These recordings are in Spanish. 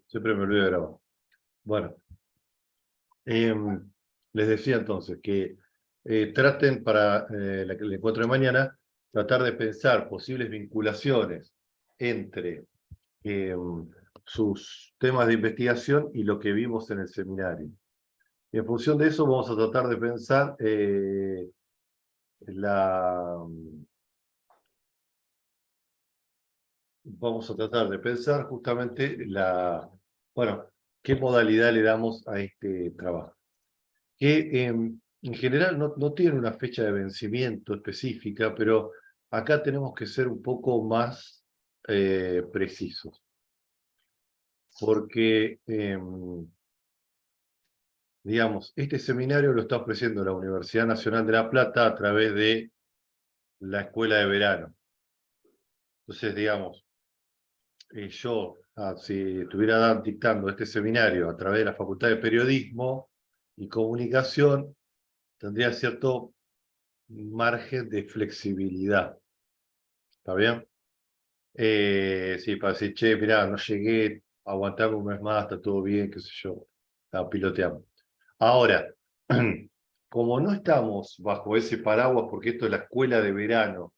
Siempre me olvido de grabar. Bueno, les decía entonces que traten para el encuentro de mañana, tratar de pensar posibles vinculaciones entre sus temas de investigación y lo que vimos en el seminario. Y en función de eso vamos a tratar de pensar vamos a tratar de pensar justamente bueno, qué modalidad le damos a este trabajo. Que en general no tiene una fecha de vencimiento específica, pero acá tenemos que ser un poco más precisos. Porque, digamos, este seminario lo está ofreciendo la Universidad Nacional de La Plata a través de la Escuela de Verano. Entonces, digamos, yo, si estuviera dictando este seminario a través de la Facultad de Periodismo y Comunicación, tendría cierto margen de flexibilidad. ¿Está bien? Sí, para decir, che, mirá, no llegué, aguantame un mes más, está todo bien, qué sé yo, la piloteamos. Ahora, como no estamos bajo ese paraguas, porque esto es la escuela de verano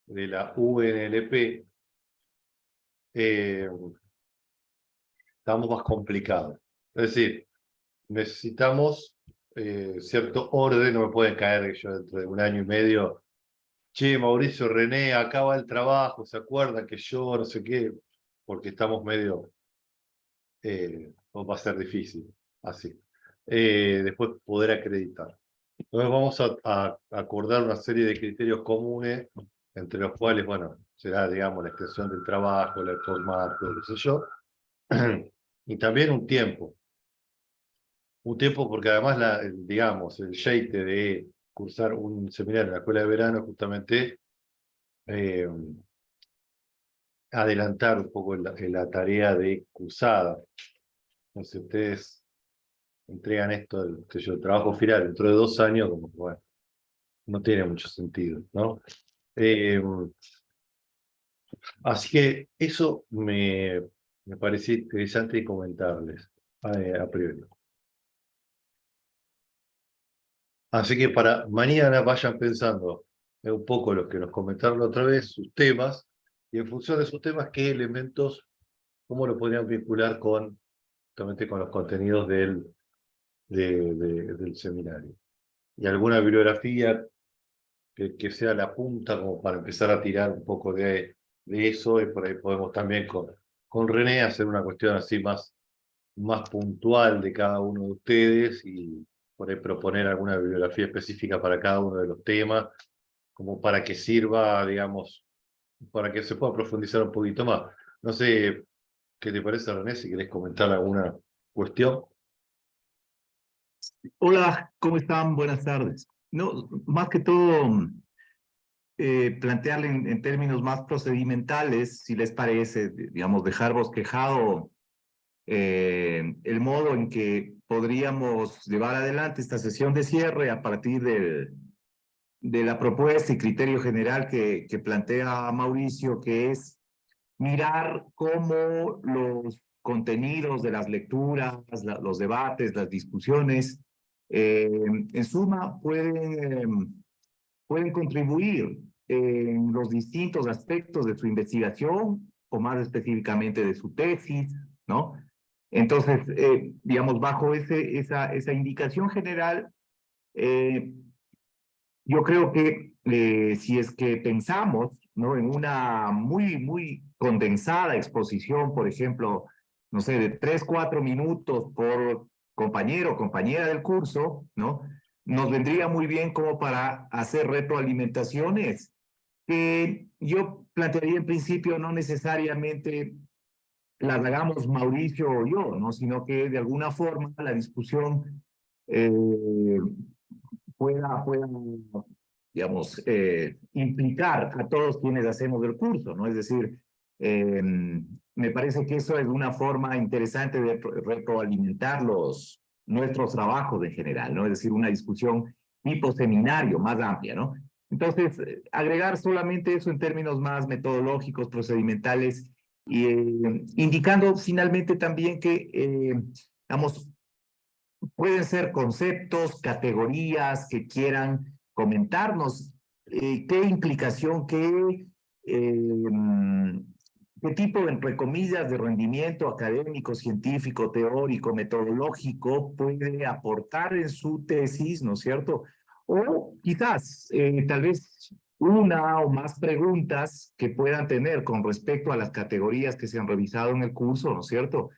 de la UNLP, estamos más complicados. Es decir, necesitamos cierto orden, no me pueden caer que yo dentro de un año y medio, che, Mauricio, René, acaba el trabajo, ¿se acuerdan que yo no sé qué? Porque estamos medio, va a ser difícil, así. Después poder acreditar. Entonces vamos a acordar una serie de criterios comunes, entre los cuales, bueno, será, digamos, la extensión del trabajo, el formato, qué sé yo, y también un tiempo. Un tiempo porque además, digamos, el jeite de cursar un seminario en la escuela de verano justamente eh, adelantar un poco la tarea de cursada. Entonces ustedes entregan esto, el trabajo final dentro de 2 años, como que, bueno, no tiene mucho sentido, ¿no? Así que eso me pareció interesante comentarles a priori. Así que para mañana vayan pensando un poco lo que nos comentaron la otra vez, sus temas, y en función de sus temas, qué elementos, cómo lo podrían vincular justamente con los contenidos del seminario. Y alguna bibliografía que sea la punta como para empezar a tirar un poco de eso, y por ahí podemos también con René hacer una cuestión así más puntual de cada uno de ustedes y por ahí proponer alguna bibliografía específica para cada uno de los temas, como para que sirva, digamos, para que se pueda profundizar un poquito más. No sé qué te parece, René, si querés comentar alguna cuestión. Hola, ¿cómo están? Buenas tardes. No, más que todo, plantearle en términos más procedimentales, si les parece, digamos, dejar bosquejado el modo en que podríamos llevar adelante esta sesión de cierre a partir de la propuesta y criterio general que plantea Mauricio, que es mirar cómo los contenidos de las lecturas, los debates, las discusiones, en suma pueden contribuir en los distintos aspectos de su investigación o más específicamente de su tesis, ¿no? Entonces, digamos, bajo esa indicación general, eh, yo creo que si es que pensamos, ¿no?, en una muy condensada exposición, por ejemplo, no sé, de 3, 4 minutos por compañero o compañera del curso, ¿no?, nos vendría muy bien como para hacer retroalimentaciones que yo plantearía en principio no necesariamente las hagamos Mauricio o yo, ¿no?, sino que de alguna forma la discusión eh, pueda digamos, implicar a todos quienes hacemos el curso, ¿no? Es decir, me parece que eso es una forma interesante de retroalimentar nuestros trabajos en general, ¿no? Es decir, una discusión tipo seminario más amplia, ¿no? Entonces, agregar solamente eso en términos más metodológicos, procedimentales, indicando finalmente también que, digamos, pueden ser conceptos, categorías que quieran comentarnos, qué implicación, qué tipo, entre comillas, de rendimiento académico, científico, teórico, metodológico puede aportar en su tesis, ¿no es cierto? O quizás, tal vez una o más preguntas que puedan tener con respecto a las categorías que se han revisado en el curso, ¿no es cierto?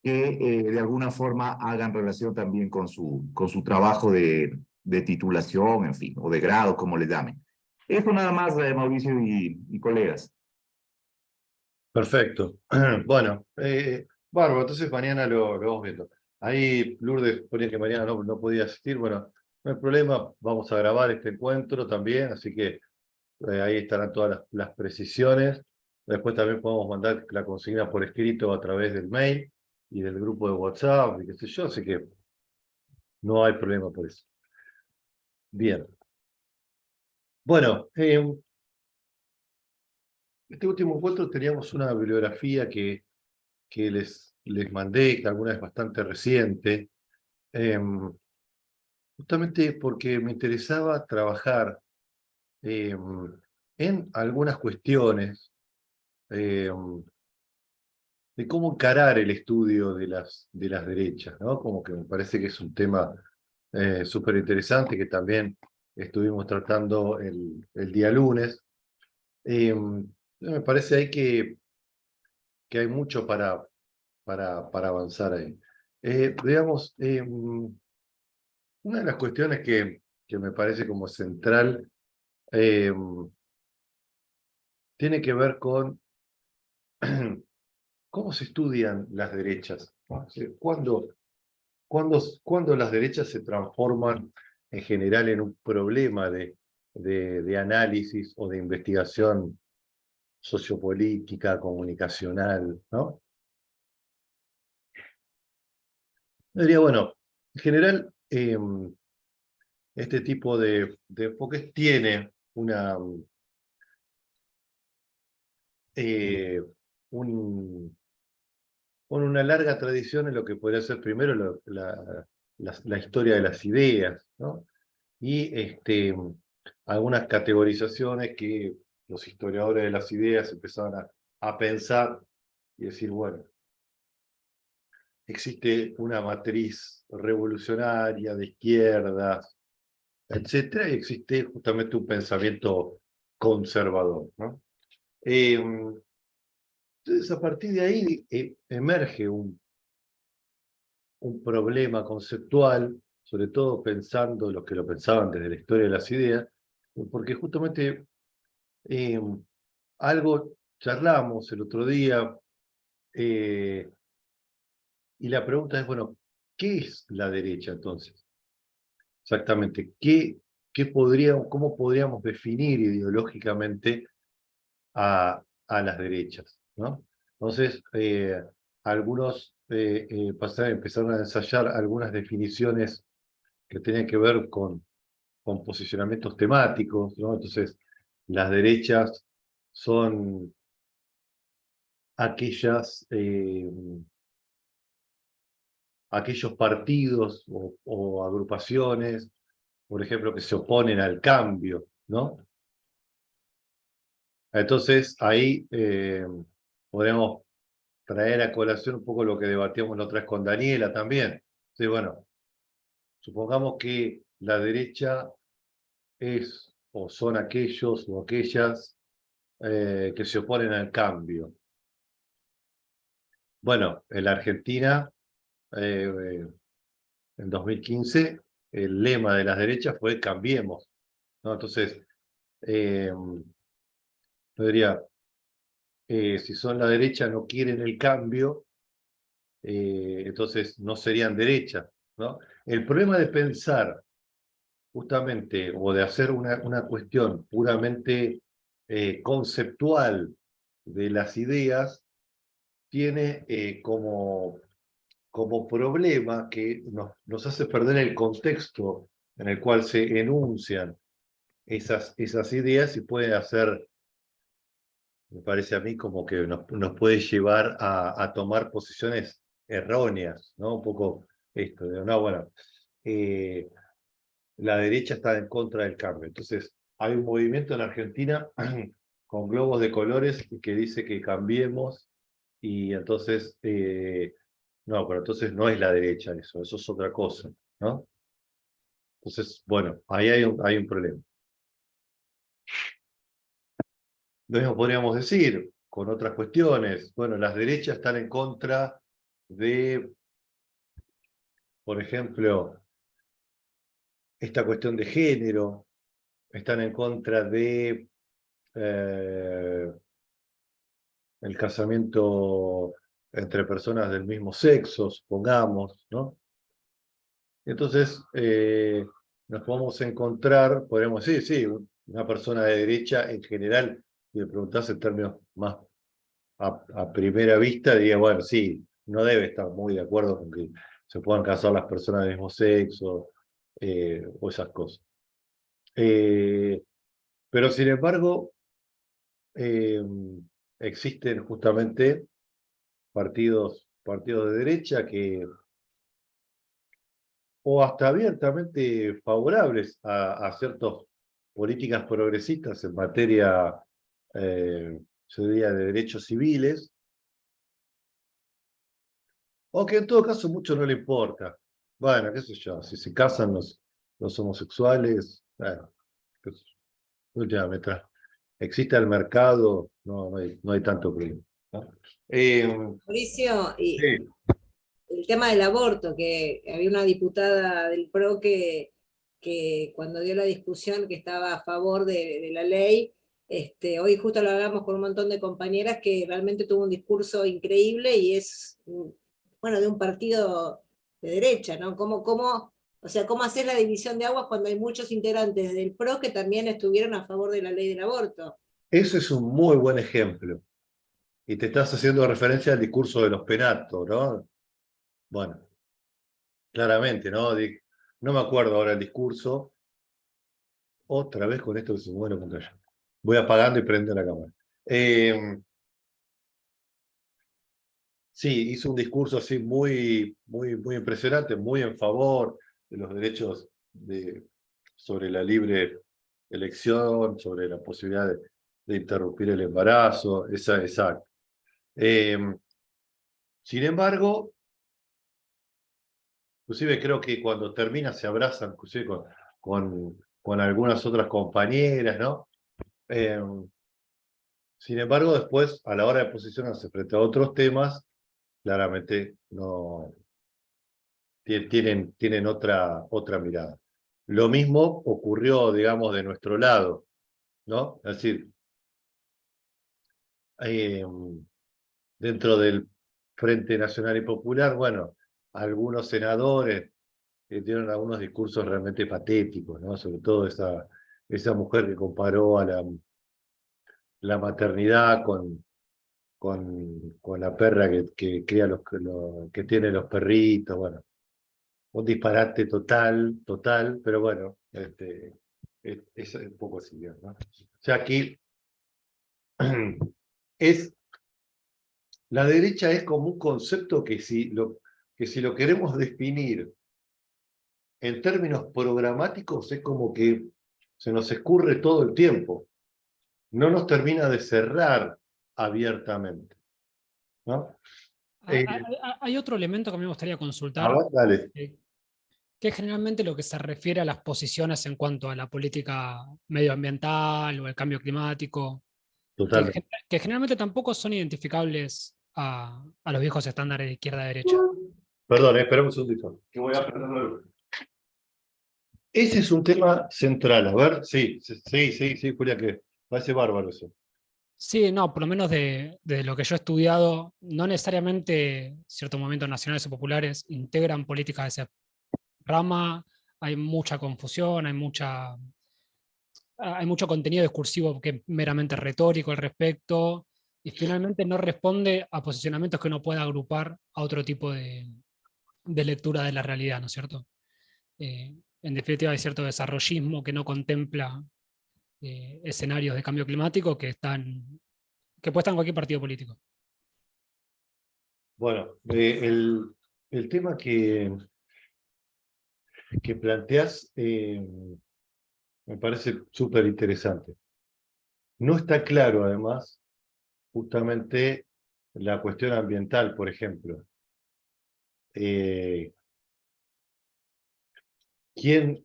Que de alguna forma hagan relación también con su trabajo de titulación, en fin, o de grado, como le llamen. Eso nada más, Mauricio y colegas. Perfecto. Bueno, bárbaro, entonces mañana lo vamos viendo. Ahí Lourdes ponía que mañana no podía asistir. Bueno, no hay problema, vamos a grabar este encuentro también, así que ahí estarán todas las precisiones. Después también podemos mandar la consigna por escrito a través del mail y del grupo de WhatsApp y qué sé yo, así que no hay problema por eso. Bien. Bueno, este último encuentro teníamos una bibliografía que les mandé, que alguna es bastante reciente, justamente porque me interesaba trabajar en algunas cuestiones de cómo encarar el estudio de las derechas, ¿no? Como que me parece que es un tema súper interesante que también estuvimos tratando el día lunes. Me parece ahí que hay mucho para avanzar ahí. Digamos, una de las cuestiones que me parece como central tiene que ver con cómo se estudian las derechas, ¿no? Es decir, ¿cuándo las derechas se transforman en general en un problema de análisis o de investigación sociopolítica, comunicacional, ¿no? Yo diría, bueno, en general, este tipo de enfoques tiene eh, un, una larga tradición en lo que podría ser primero la historia de las ideas, ¿no? Y algunas categorizaciones que los historiadores de las ideas empezaron a pensar y decir, bueno, existe una matriz revolucionaria de izquierdas, etcétera, y existe justamente un pensamiento conservador, ¿no? Entonces, a partir de ahí emerge un problema conceptual, sobre todo pensando los que lo pensaban desde la historia de las ideas, porque justamente eh, algo charlamos el otro día, y la pregunta es, bueno, ¿qué es la derecha entonces? Exactamente, ¿cómo podríamos definir ideológicamente a las derechas, ¿no? Entonces, algunos empezaron a ensayar algunas definiciones que tenían que ver con posicionamientos temáticos, ¿no? Entonces, las derechas son aquellos partidos o agrupaciones, por ejemplo, que se oponen al cambio, ¿no? Entonces, ahí podemos traer a colación un poco lo que debatíamos la otra vez con Daniela también. Sí, bueno, supongamos que la derecha es o son aquellos o aquellas que se oponen al cambio. Bueno, en la Argentina, en 2015, el lema de las derechas fue Cambiemos, ¿no? Entonces, yo diría, si son la derecha no quieren el cambio, entonces no serían derechas, ¿no? El problema de pensar justamente o de hacer una cuestión puramente conceptual de las ideas tiene como problema que nos hace perder el contexto en el cual se enuncian esas ideas y puede hacer me parece a mí como que nos puede llevar a tomar posiciones erróneas, ¿no? Un poco esto, de, no, bueno, eh, la derecha está en contra del cambio. Entonces, hay un movimiento en Argentina con globos de colores que dice que cambiemos y entonces, no, pero entonces no es la derecha eso es otra cosa, ¿no? Entonces, bueno, ahí hay un problema. Lo mismo podríamos decir con otras cuestiones. Bueno, las derechas están en contra de, por ejemplo, esta cuestión de género, están en contra de eh, el casamiento entre personas del mismo sexo, supongamos, ¿no? Entonces, nos podemos encontrar, podemos decir, sí, una persona de derecha en general, si le preguntás en términos más a primera vista, diría, bueno, sí, no debe estar muy de acuerdo con que se puedan casar las personas del mismo sexo o esas cosas. Pero sin embargo, eh, existen justamente partidos de derecha que, o hasta abiertamente favorables a ciertas políticas progresistas en materia, yo diría, de derechos civiles, o que en todo caso mucho no le importa. Bueno, qué sé yo, si se casan los homosexuales, bueno, pues, últimamente, mientras exista el mercado, no hay tanto problema, ¿no? Mauricio, y Sí, el tema del aborto, que había una diputada del PRO que cuando dio la discusión que estaba a favor de la ley, hoy justo lo hablamos con un montón de compañeras que realmente tuvo un discurso increíble y es, bueno, de un partido de derecha, ¿no? O sea, ¿cómo hacer la división de aguas cuando hay muchos integrantes del PRO que también estuvieron a favor de la ley del aborto? ese es un muy buen ejemplo. Y te estás haciendo referencia al discurso de los penatos, ¿no? Bueno, claramente, ¿no? No me acuerdo ahora el discurso. Otra vez con esto que se mueve la pantalla. Voy apagando y prendo la cámara. Sí, hizo un discurso así muy impresionante, muy en favor de los derechos sobre la libre elección, sobre la posibilidad de interrumpir el embarazo, exacto. Sin embargo, inclusive creo que cuando termina se abrazan, inclusive con algunas otras compañeras, ¿no? Eh, Sin embargo, después, a la hora de posicionarse frente a otros temas, claramente no tienen otra mirada. Lo mismo ocurrió, digamos, de nuestro lado, ¿no? Es decir, eh, dentro del Frente Nacional y Popular, bueno, algunos senadores dieron algunos discursos realmente patéticos, ¿no? Sobre todo esa mujer que comparó a la maternidad con la perra que cría que tiene los perritos, bueno, un disparate total, pero bueno, es un poco así, ¿no? O sea, aquí es, la derecha es como un concepto que si lo queremos definir en términos programáticos, es como que se nos escurre todo el tiempo, no nos termina de cerrar abiertamente, ¿no? Eh, Hay otro elemento que a mí me gustaría a consultar, ver, dale, eh, que es generalmente lo que se refiere a las posiciones en cuanto a la política medioambiental o el cambio climático, totalmente. que generalmente tampoco son identificables a los viejos estándares de izquierda-derecha. Perdón, esperemos un segundito. Que voy a Sí. prender la luz. Ese es un tema central. A ver, sí, Julia, que parece bárbaro eso. Sí, no, por lo menos de lo que yo he estudiado, no necesariamente ciertos movimientos nacionales o populares integran políticas de esa rama, hay mucha confusión, hay mucho contenido discursivo que es meramente retórico al respecto, y finalmente no responde a posicionamientos que uno pueda agrupar a otro tipo de lectura de la realidad, ¿no es cierto? En definitiva, hay cierto desarrollismo que no contempla escenarios de cambio climático que están que puede estar en cualquier partido político. Bueno, el tema que planteás me parece súper interesante. No está claro, además, justamente la cuestión ambiental, por ejemplo. Quien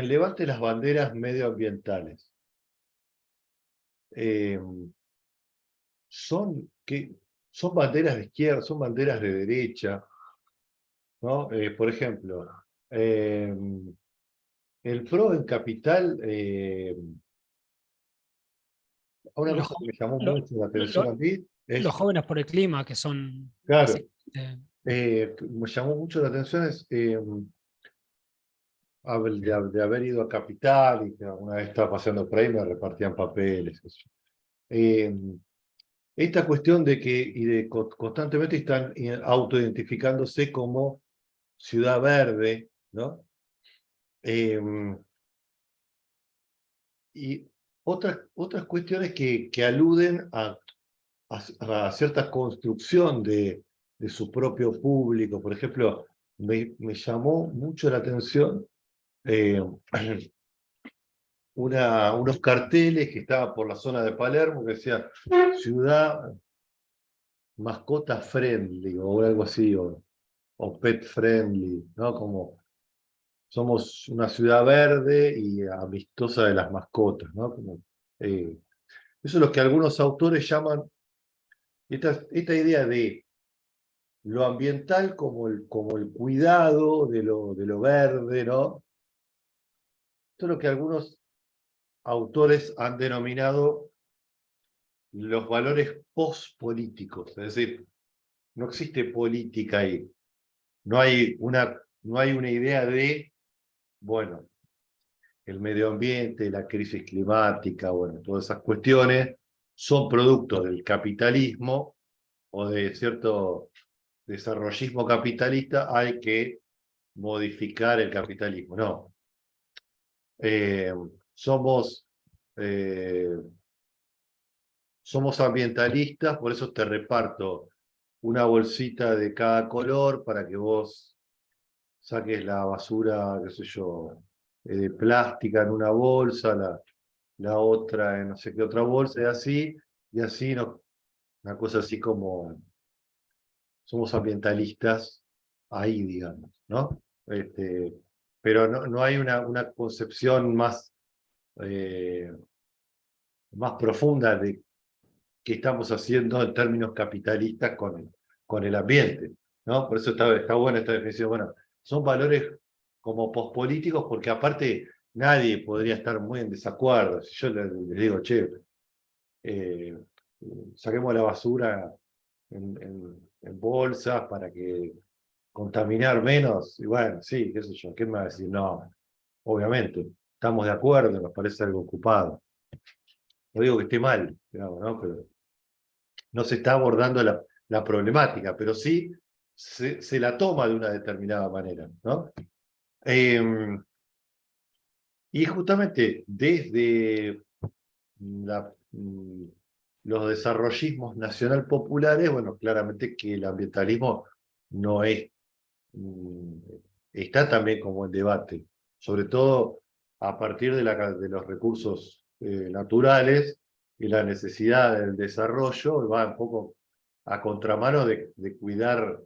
levante las banderas medioambientales son banderas de izquierda, son banderas de derecha, ¿no? Por ejemplo, el PRO en Capital, una Los, cosa que me llamó lo- mucho la atención lo- a mí los es, jóvenes por el clima, que son claro, básicamente me llamó mucho la atención es de haber ido a Capital y que alguna vez estaba paseando por ahí me repartían papeles. Qué sé yo. Esta cuestión de que constantemente están autoidentificándose como ciudad verde, ¿no? Y otras cuestiones que aluden a cierta construcción de su propio público. Por ejemplo, me llamó mucho la atención eh, unos carteles que estaban por la zona de Palermo que decía ciudad mascota friendly o algo así, o pet friendly, ¿no? Como somos una ciudad verde y amistosa de las mascotas, ¿no? Como, eso es lo que algunos autores llaman esta idea de lo ambiental como el cuidado de lo verde, ¿no? Esto es lo que algunos autores han denominado los valores pospolíticos, es decir, no existe política ahí, no hay una idea de, bueno, el medio ambiente, la crisis climática, bueno, todas esas cuestiones son productos del capitalismo o de cierto desarrollismo capitalista, hay que modificar el capitalismo. No. Eh, somos, eh, somos ambientalistas, por eso te reparto una bolsita de cada color para que vos saques la basura, qué sé yo, de plástica en una bolsa, la otra en no sé qué otra bolsa, y así no, una cosa así como somos ambientalistas ahí, digamos, ¿no? Pero no hay una concepción más profunda de qué estamos haciendo en términos capitalistas con el ambiente, ¿no? Por eso está buena esta definición. Bueno, son valores como pospolíticos porque aparte nadie podría estar muy en desacuerdo. Si yo les digo, che, eh, saquemos la basura en bolsas para que contaminar menos, y bueno, sí, qué sé yo, ¿qué me va a decir? No, obviamente, estamos de acuerdo, nos parece algo ocupado. No digo que esté mal, digamos, ¿no? Pero no se está abordando la problemática, pero sí se la toma de una determinada manera, ¿no? Y justamente desde los desarrollismos nacional populares, bueno, claramente que el ambientalismo no es, está también como en debate, sobre todo a partir de los recursos naturales y la necesidad del desarrollo, va un poco a contramano de cuidar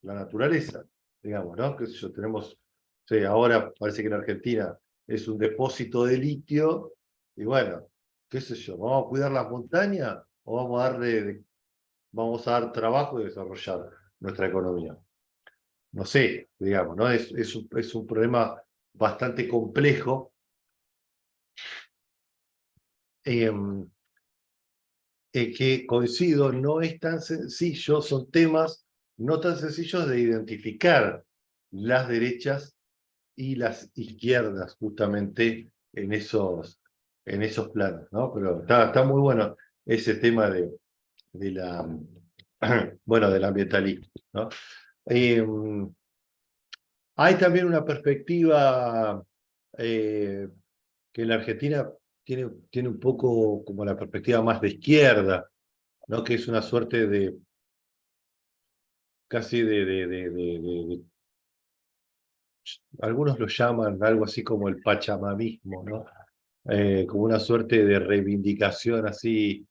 la naturaleza, digamos, ¿no? Qué sé yo, tenemos, sí, ahora parece que en Argentina es un depósito de litio, y bueno, qué sé yo, ¿vamos a cuidar las montañas o vamos a dar trabajo y desarrollar nuestra economía? No sé, digamos, ¿no? Es un problema bastante complejo que coincido, no es tan sencillo, son temas no tan sencillos de identificar las derechas y las izquierdas justamente en esos planos, ¿no? Pero está muy bueno ese tema de la, bueno, del ambientalismo, ¿no? Eh, Hay también una perspectiva que en la Argentina tiene un poco como la perspectiva más de izquierda, ¿no? Que es una suerte de casi algunos lo llaman algo así como el pachamamismo, ¿no? Como una suerte de reivindicación así,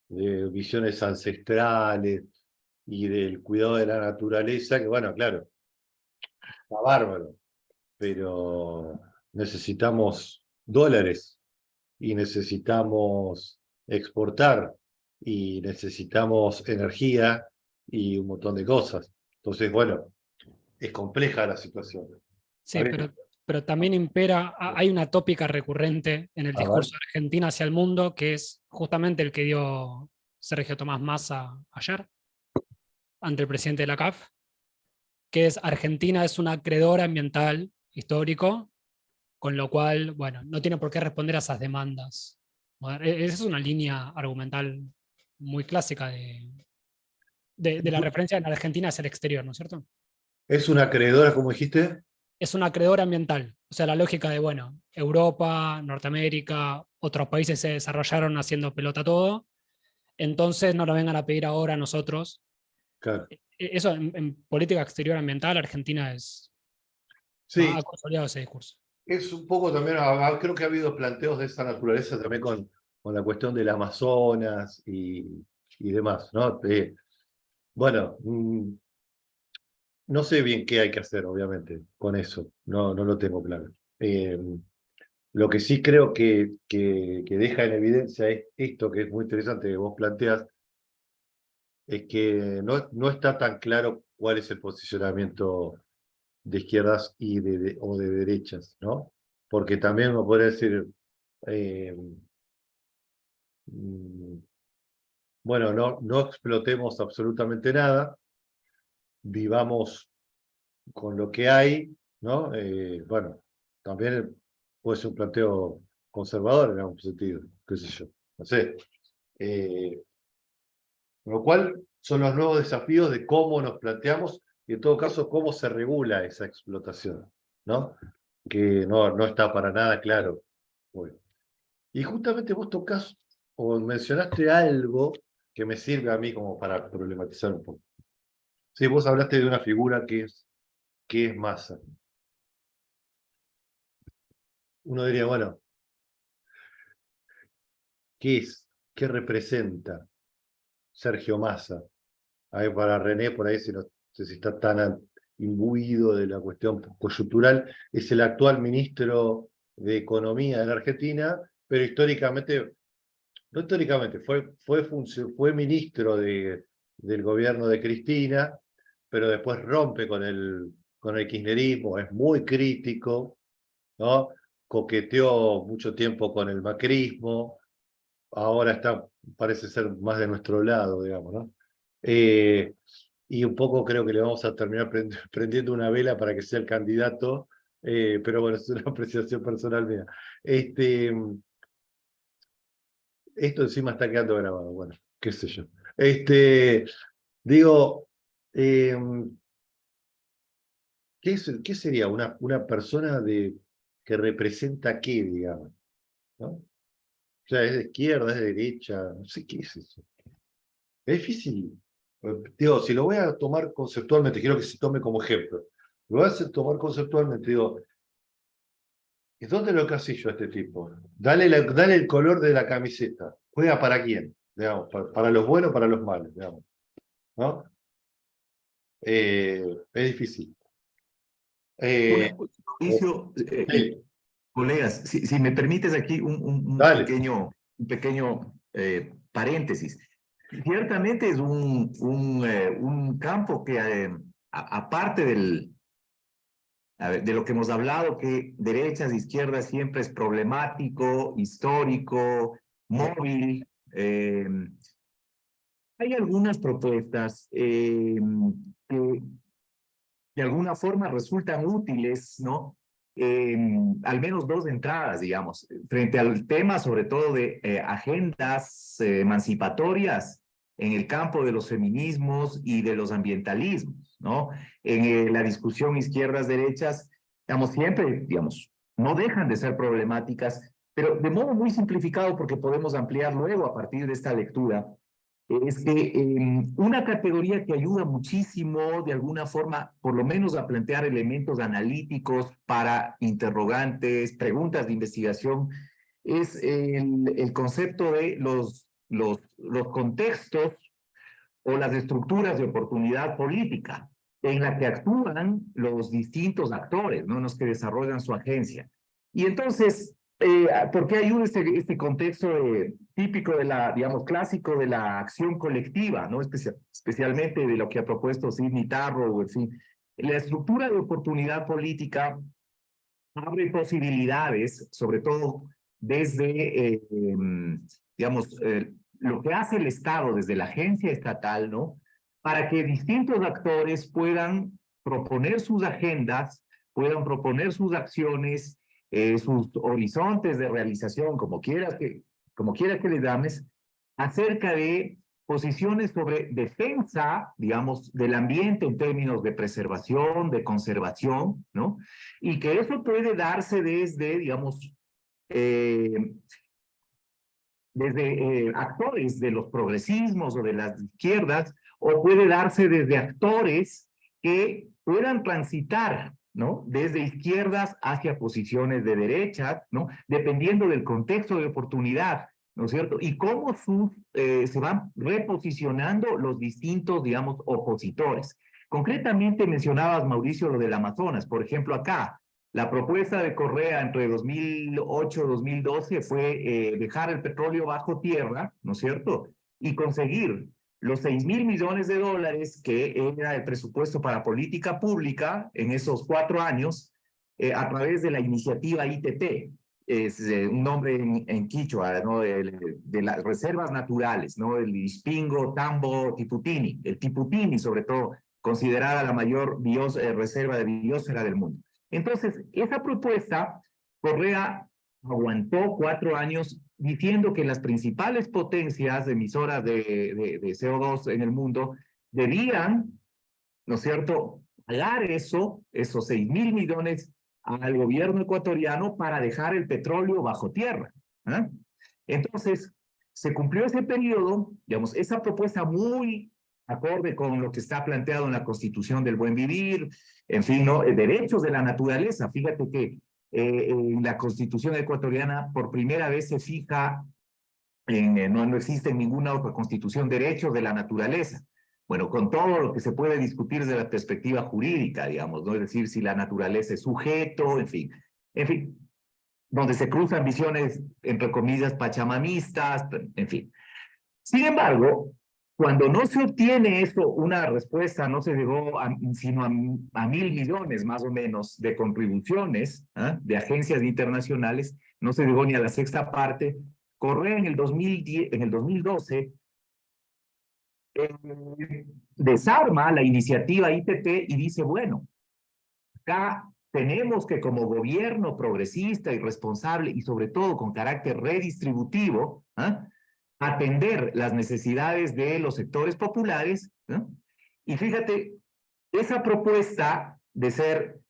de visiones ancestrales y del cuidado de la naturaleza, que bueno, claro, está bárbaro, pero necesitamos dólares y necesitamos exportar y necesitamos energía y un montón de cosas. Entonces, bueno, es compleja la situación. Sí, pero también impera, hay una tópica recurrente en el A ver. discurso de Argentina hacia el mundo, que es justamente el que dio Sergio Tomás Massa ayer, ante el presidente de la CAF, que es Argentina es un acreedor ambiental histórico, con lo cual, bueno, no tiene por qué responder a esas demandas. Esa es una línea argumental muy clásica de la referencia en Argentina hacia el exterior, ¿no es cierto? ¿Es una acreedora, como dijiste? Es un acreedor ambiental. O sea, la lógica de, bueno, Europa, Norteamérica, otros países se desarrollaron haciendo pelota todo, entonces no lo vengan a pedir ahora a nosotros. Claro. Eso en política exterior ambiental, Argentina Sí, ha consolidado ese discurso. es un poco también, creo que ha habido planteos de esa naturaleza también con la cuestión del Amazonas y demás, ¿no? Bueno, no sé bien qué hay que hacer, obviamente, con eso, no lo tengo claro. Lo que sí creo que deja en evidencia es esto, que es muy interesante que vos planteas, es que no está tan claro cuál es el posicionamiento de izquierdas o de derechas, ¿no? Porque también uno podría decir, eh, mm, bueno, no explotemos absolutamente nada, vivamos con lo que hay, ¿no? Bueno, también puede ser un planteo conservador en algún sentido, qué sé yo, no sé. Con lo cual son los nuevos desafíos de cómo nos planteamos y en todo caso cómo se regula esa explotación, ¿no? Que no está para nada claro. Bueno. Y justamente vos tocás o mencionaste algo que me sirve a mí como para problematizar un poco. Sí, vos hablaste de una figura que es Massa. Uno diría, bueno, ¿qué es? ¿Qué representa Sergio Massa? Ahí para René, por ahí, si no sé si está tan imbuido de la cuestión coyuntural, es el actual ministro de Economía de la Argentina, pero históricamente, no históricamente, fue ministro del gobierno de Cristina, pero después rompe con el kirchnerismo, es muy crítico, ¿no? Coqueteó mucho tiempo con el macrismo, ahora parece ser más de nuestro lado, digamos, ¿no? Y un poco creo que le vamos a terminar prendiendo una vela para que sea el candidato, pero bueno, es una apreciación personal mía. Esto encima está quedando grabado, bueno, qué sé yo. Digo, eh, ¿qué sería una persona que representa qué, digamos? ¿No? O sea, es de izquierda, es de derecha, no sé qué es eso. Es difícil. Digo, si lo voy a tomar conceptualmente, quiero que se tome como ejemplo. Lo voy a tomar conceptualmente, digo, ¿y dónde lo casillo a este tipo? Dale el color de la camiseta. ¿Juega para quién? Digamos, para los buenos, para los malos, digamos. ¿No? Es difícil. Eh, Mauricio, sí, colegas, si me permites aquí dale. un pequeño paréntesis. Ciertamente es un campo que, aparte de lo que hemos hablado, que derechas e izquierdas siempre es problemático, histórico, móvil. Hay algunas propuestas que de alguna forma resultan útiles, ¿no? Al menos dos entradas, digamos, frente al tema sobre todo de agendas emancipatorias en el campo de los feminismos y de los ambientalismos, ¿no? En la discusión izquierdas-derechas, digamos, siempre, digamos, no dejan de ser problemáticas, Pero de modo muy simplificado, porque podemos ampliar luego a partir de esta lectura, es que una categoría que ayuda muchísimo, de alguna forma, por lo menos a plantear elementos analíticos para interrogantes, preguntas de investigación, es el concepto de los contextos o las estructuras de oportunidad política en la que actúan los distintos actores, ¿no? Los que desarrollan su agencia. Y entonces, ¿por qué ayuda este contexto típico de la, digamos, clásico de la acción colectiva, ¿no? Especialmente de lo que ha propuesto Sidney Tarrow, en fin. La estructura de oportunidad política abre posibilidades, sobre todo desde, digamos, lo que hace el Estado desde la agencia estatal, ¿no? Para que distintos actores puedan proponer sus agendas, puedan proponer sus acciones, sus horizontes de realización, como quiera que le llames, acerca de posiciones sobre defensa, digamos, del ambiente en términos de preservación, de conservación, ¿no? Y que eso puede darse desde, digamos, desde actores de los progresismos o de las izquierdas, o puede darse desde actores que puedan transitar, ¿no? Desde izquierdas hacia posiciones de derechas, ¿no? Dependiendo del contexto de oportunidad, ¿no es cierto? Y cómo se van reposicionando los distintos, digamos, opositores. Concretamente mencionabas, Mauricio, lo del Amazonas. Por ejemplo, acá, la propuesta de Correa entre 2008 y 2012 fue dejar el petróleo bajo tierra, ¿no es cierto? Y conseguir los 6.000 millones de dólares que era el presupuesto para política pública en esos 4 años a través de la iniciativa ITT. Es un nombre en quichua, ¿no? De las reservas naturales, ¿no? El Ispingo, Tambo, Tiputini. El Tiputini, sobre todo, considerada la mayor reserva de biosfera del mundo. Entonces, esa propuesta, Correa aguantó 4 años diciendo que las principales potencias emisoras de CO2 en el mundo debían, ¿no es cierto?, pagar esos 6.000 millones al gobierno ecuatoriano para dejar el petróleo bajo tierra. ¿Eh? Entonces, se cumplió ese periodo, digamos, esa propuesta muy acorde con lo que está planteado en la Constitución del Buen Vivir, en fin, ¿no? Derechos de la naturaleza. Fíjate que en la Constitución ecuatoriana por primera vez se fija, no existe en ninguna otra constitución, derechos de la naturaleza. Bueno, con todo lo que se puede discutir desde la perspectiva jurídica, digamos, ¿no? Es decir, si la naturaleza es sujeto, en fin, donde se cruzan visiones, entre comillas, pachamanistas, en fin. Sin embargo, cuando no se obtiene eso, una respuesta, no se llegó sino a 1.000 millones más o menos de contribuciones de agencias internacionales, no se llegó ni a la sexta parte. Correa en el 2012 desarma la iniciativa ITT y dice, bueno, acá tenemos que como gobierno progresista y responsable y sobre todo con carácter redistributivo, atender las necesidades de los sectores populares, ¿no? Y fíjate, esa propuesta de ser,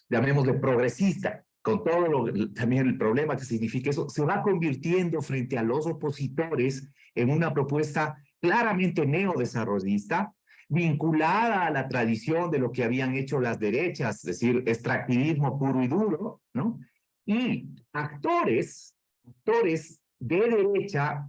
llamémosle progresista, con todo también el problema que significa eso, se va convirtiendo frente a los opositores en una propuesta claramente neodesarrollista, vinculada a la tradición de lo que habían hecho las derechas, es decir, extractivismo puro y duro, ¿no? Y actores de derecha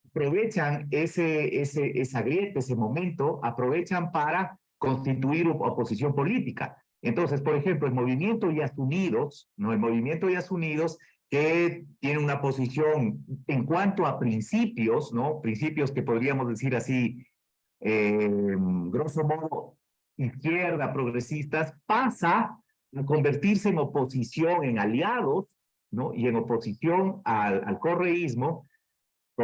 aprovechan esa grieta, ese momento, aprovechan para constituir oposición política. Entonces, por ejemplo, el movimiento Yas Unidos, ¿no? El movimiento Yas Unidos, que tiene una posición en cuanto a principios, ¿no? Principios que podríamos decir así, grosso modo, izquierda, progresistas, pasa a convertirse en oposición, en aliados, ¿no? Y en oposición al correísmo,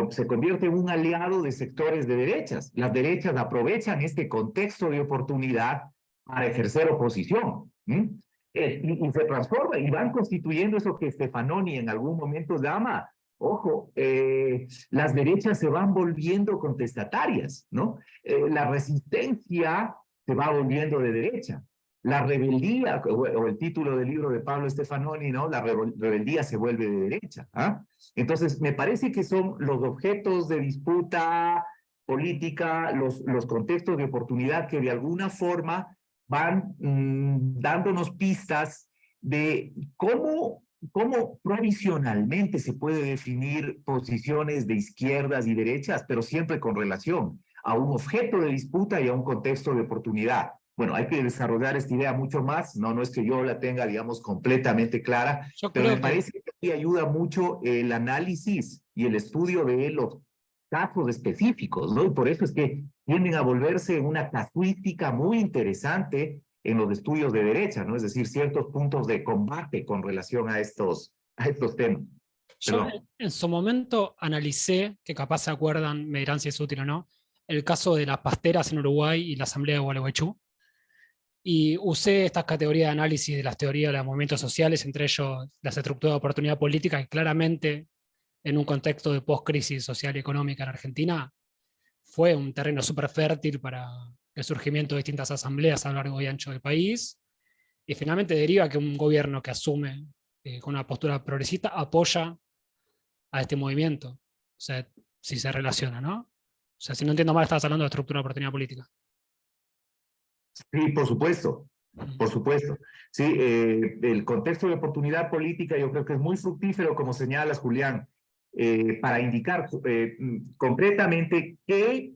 se convierte en un aliado de sectores de derechas. Las derechas aprovechan este contexto de oportunidad para ejercer oposición. Y se transforma y van constituyendo eso que Stefanoni en algún momento llama, ojo, las derechas se van volviendo contestatarias, ¿no? La resistencia se va volviendo de derecha. la rebeldía, o el título del libro de Pablo Stefanoni, ¿no? La rebeldía se vuelve de derecha. ¿Ah? Entonces, me parece que son los objetos de disputa política, los contextos de oportunidad que de alguna forma van dándonos pistas de cómo provisionalmente se puede definir posiciones de izquierdas y derechas, pero siempre con relación a un objeto de disputa y a un contexto de oportunidad. Bueno, hay que desarrollar esta idea mucho más, no es que yo la tenga, digamos, completamente clara, Yo pero me creo que parece que aquí ayuda mucho el análisis y el estudio de los casos específicos, ¿no? Y por eso es que tienden a volverse una casuística muy interesante en los estudios de derecha, ¿no? Es decir, ciertos puntos de combate con relación a estos temas. yo Perdón. en su momento analicé, que capaz se acuerdan, me dirán si es útil o no, el caso de las pasteras en Uruguay y la Asamblea de Gualeguaychú. Y usé estas categorías de análisis de las teorías de los movimientos sociales, entre ellos las estructuras de oportunidad política, que claramente en un contexto de post-crisis social y económica en Argentina fue un terreno súper fértil para el surgimiento de distintas asambleas a lo largo y ancho del país. Y finalmente deriva que un gobierno que asume con una postura progresista apoya a este movimiento. O sea, si se relaciona, ¿no? O sea, si no entiendo mal, estabas hablando de estructura de oportunidad política. Sí, por supuesto. Por supuesto. Sí, el contexto de oportunidad política yo creo que es muy fructífero, como señalas, Julián, para indicar concretamente qué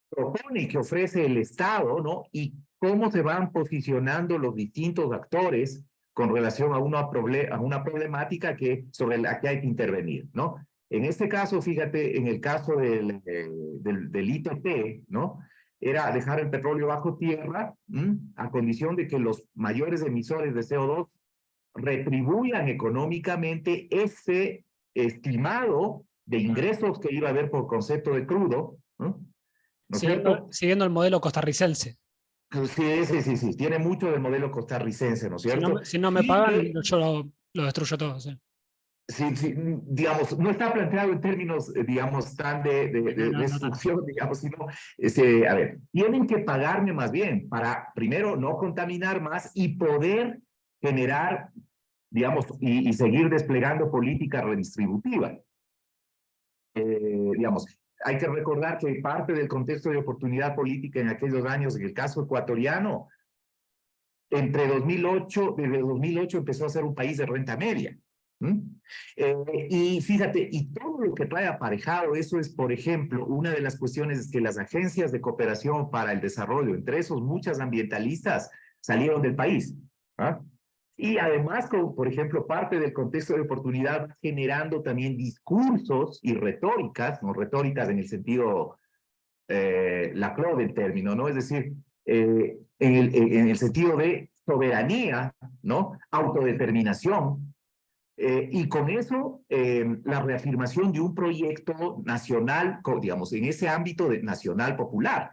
propone y qué ofrece el Estado, ¿no? Y cómo se van posicionando los distintos actores con relación a una problemática sobre la que hay que intervenir, ¿no? En este caso, fíjate, en el caso del IPP, ¿no? Era dejar el petróleo bajo tierra, a condición de que los mayores emisores de CO2 retribuyan económicamente ese estimado de ingresos que iba a haber por concepto de crudo, ¿no? ¿No es cierto? Siguiendo el modelo costarricense. Sí, tiene mucho del modelo costarricense, ¿no es cierto? Si no me Y pagan, que, yo lo destruyo todo. Sí. sí, digamos, no está planteado en términos, digamos, tan de No, no tanto. destrucción, digamos, sino, a ver, tienen que pagarme más bien para, primero, no contaminar más y poder generar, digamos, y seguir desplegando política redistributiva. Digamos, hay que recordar que parte del contexto de oportunidad política en aquellos años, en el caso ecuatoriano, desde 2008 empezó a ser un país de renta media. Y fíjate, y todo lo que trae aparejado eso es, por ejemplo, una de las cuestiones es que las agencias de cooperación para el desarrollo, entre esos muchas ambientalistas, salieron del país. ¿Ah? Y además, por ejemplo, parte del contexto de oportunidad generando también discursos y retóricas, no retóricas en el sentido Laclau del término, ¿no? Es decir, en el sentido de soberanía, ¿no? Autodeterminación, y con eso la reafirmación de un proyecto nacional, digamos, en ese ámbito nacional popular.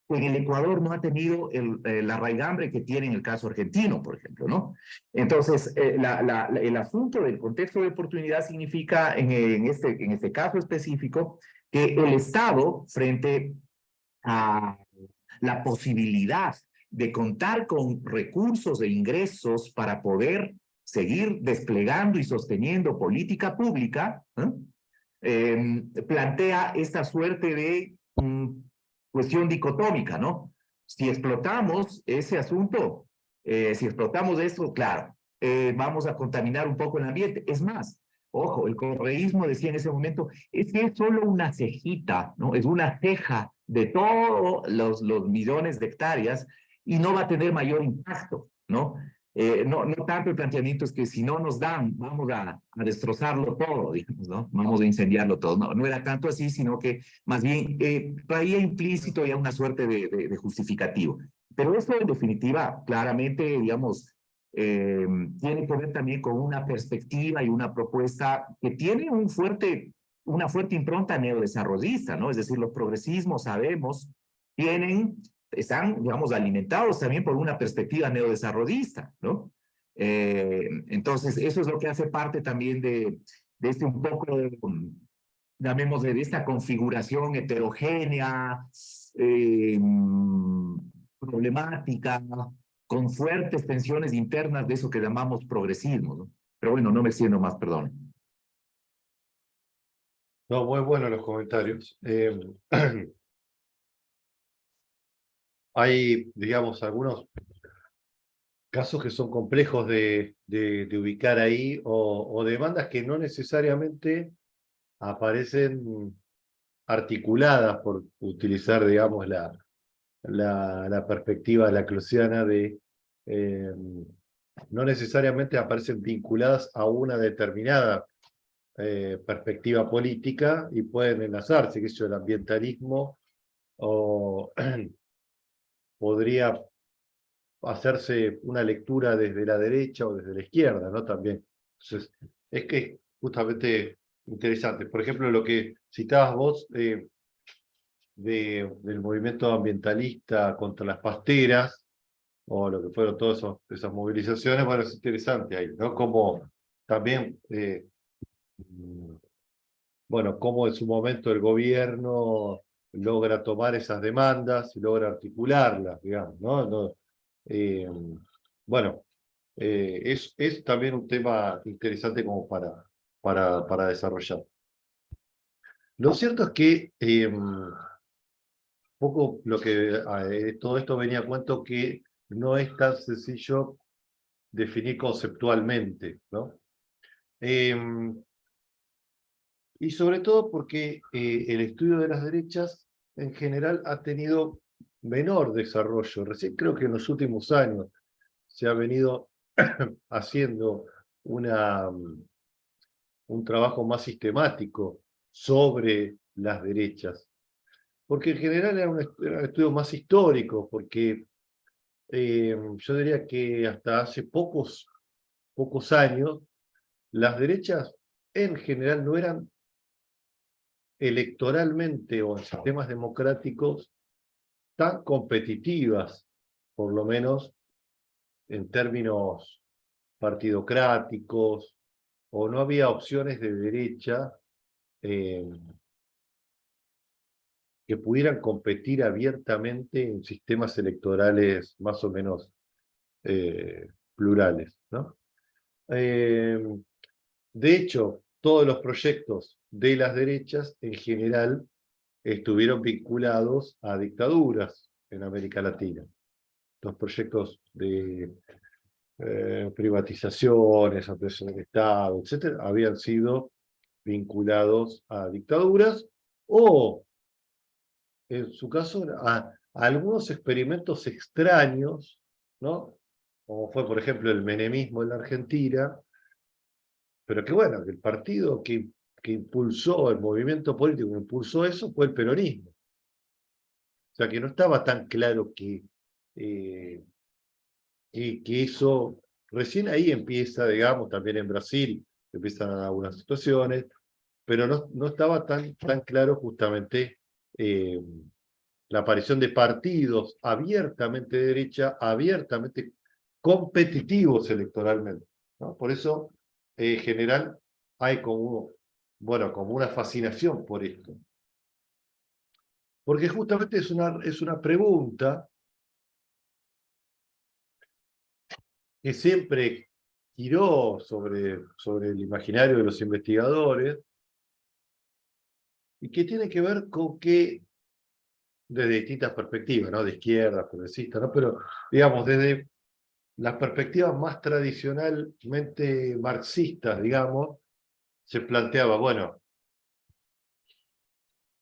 En el Ecuador no ha tenido la raigambre que tiene en el caso argentino, por ejemplo, ¿no? Entonces, el asunto del contexto de oportunidad significa, en este caso específico, que el Estado, frente a la posibilidad de contar con recursos e ingresos para poder seguir desplegando y sosteniendo política pública, plantea esta suerte de cuestión dicotómica, ¿no? Si explotamos ese asunto, si explotamos esto, claro, vamos a contaminar un poco el ambiente. Es más, ojo, el correísmo decía en ese momento, es que es solo una cejita, ¿no? Es una ceja de todos los millones de hectáreas y no va a tener mayor impacto, ¿no? No tanto el planteamiento es que si no nos dan, vamos a destrozarlo todo, digamos, ¿no? Vamos a incendiarlo todo. No era tanto así, sino que más bien traía implícito ya una suerte de justificativo. Pero eso en definitiva, claramente, digamos, tiene que ver también con una perspectiva y una propuesta que tiene una fuerte impronta neodesarrollista, ¿no? Es decir, los progresismos, sabemos, están, digamos, alimentados también por una perspectiva neodesarrollista, ¿no? Entonces, eso es lo que hace parte también de un poco, llamémosle, de esta configuración heterogénea, problemática, con fuertes tensiones internas de eso que llamamos progresismo, ¿no? Pero bueno, no me extiendo más, perdón. No, muy buenos los comentarios. Hay, digamos, algunos casos que son complejos de ubicar ahí o demandas que no necesariamente aparecen articuladas por utilizar, digamos, la perspectiva laclosiana de no necesariamente aparecen vinculadas a una determinada perspectiva política y pueden enlazarse, que es el ambientalismo o podría hacerse una lectura desde la derecha o desde la izquierda, ¿no? También. Entonces, es que es justamente interesante. Por ejemplo, lo que citabas vos del movimiento ambientalista contra las pasteras, o lo que fueron todas esas movilizaciones, bueno, es interesante ahí, ¿no? Como también, bueno, cómo en su momento el gobierno logra tomar esas demandas y logra articularlas, digamos, ¿no? Bueno, es también un tema interesante como para desarrollar. Lo cierto es que poco lo que todo esto venía a cuento que no es tan sencillo definir conceptualmente, ¿no? Y sobre todo porque el estudio de las derechas en general ha tenido menor desarrollo. Recién creo que en los últimos años se ha venido haciendo un trabajo más sistemático sobre las derechas. Porque en general era un estudio más histórico, porque yo diría que hasta hace pocos años las derechas en general no eran electoralmente o en sistemas democráticos tan competitivas, por lo menos en términos partidocráticos, o no había opciones de derecha que pudieran competir abiertamente en sistemas electorales más o menos plurales, ¿no? De hecho, todos los proyectos de las derechas en general estuvieron vinculados a dictaduras en América Latina. Los proyectos de privatizaciones, ampliación del Estado, etcétera, habían sido vinculados a dictaduras o, en su caso, a algunos experimentos extraños, ¿no? Como fue, por ejemplo, el menemismo en la Argentina, pero que bueno, que el partido que impulsó, el movimiento político que impulsó eso fue el peronismo. O sea, que no estaba tan claro que eso, recién ahí empieza, digamos, también en Brasil, empiezan algunas situaciones, pero no estaba tan claro justamente la aparición de partidos abiertamente de derecha, abiertamente competitivos electoralmente, ¿no? Por eso, en general, hay como una fascinación por esto. Porque justamente es una pregunta que siempre giró sobre el imaginario de los investigadores y que tiene que ver con que, desde distintas perspectivas, ¿no? De izquierda, progresista, ¿no? Pero, digamos, desde las perspectivas más tradicionalmente marxistas, digamos, se planteaba, bueno,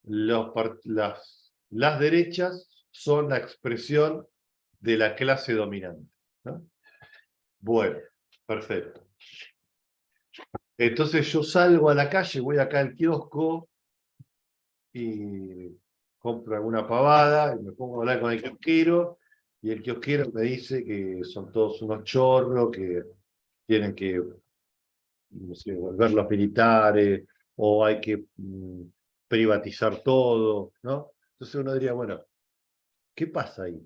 las derechas son la expresión de la clase dominante, ¿no? Bueno, perfecto. Entonces yo salgo a la calle, voy acá al kiosco y compro alguna pavada y me pongo a hablar con el kiosquero y el kiosquero me dice que son todos unos chorros, que tienen que, no sé, volver los militares o hay que privatizar todo, ¿no? Entonces uno diría, bueno, ¿qué pasa ahí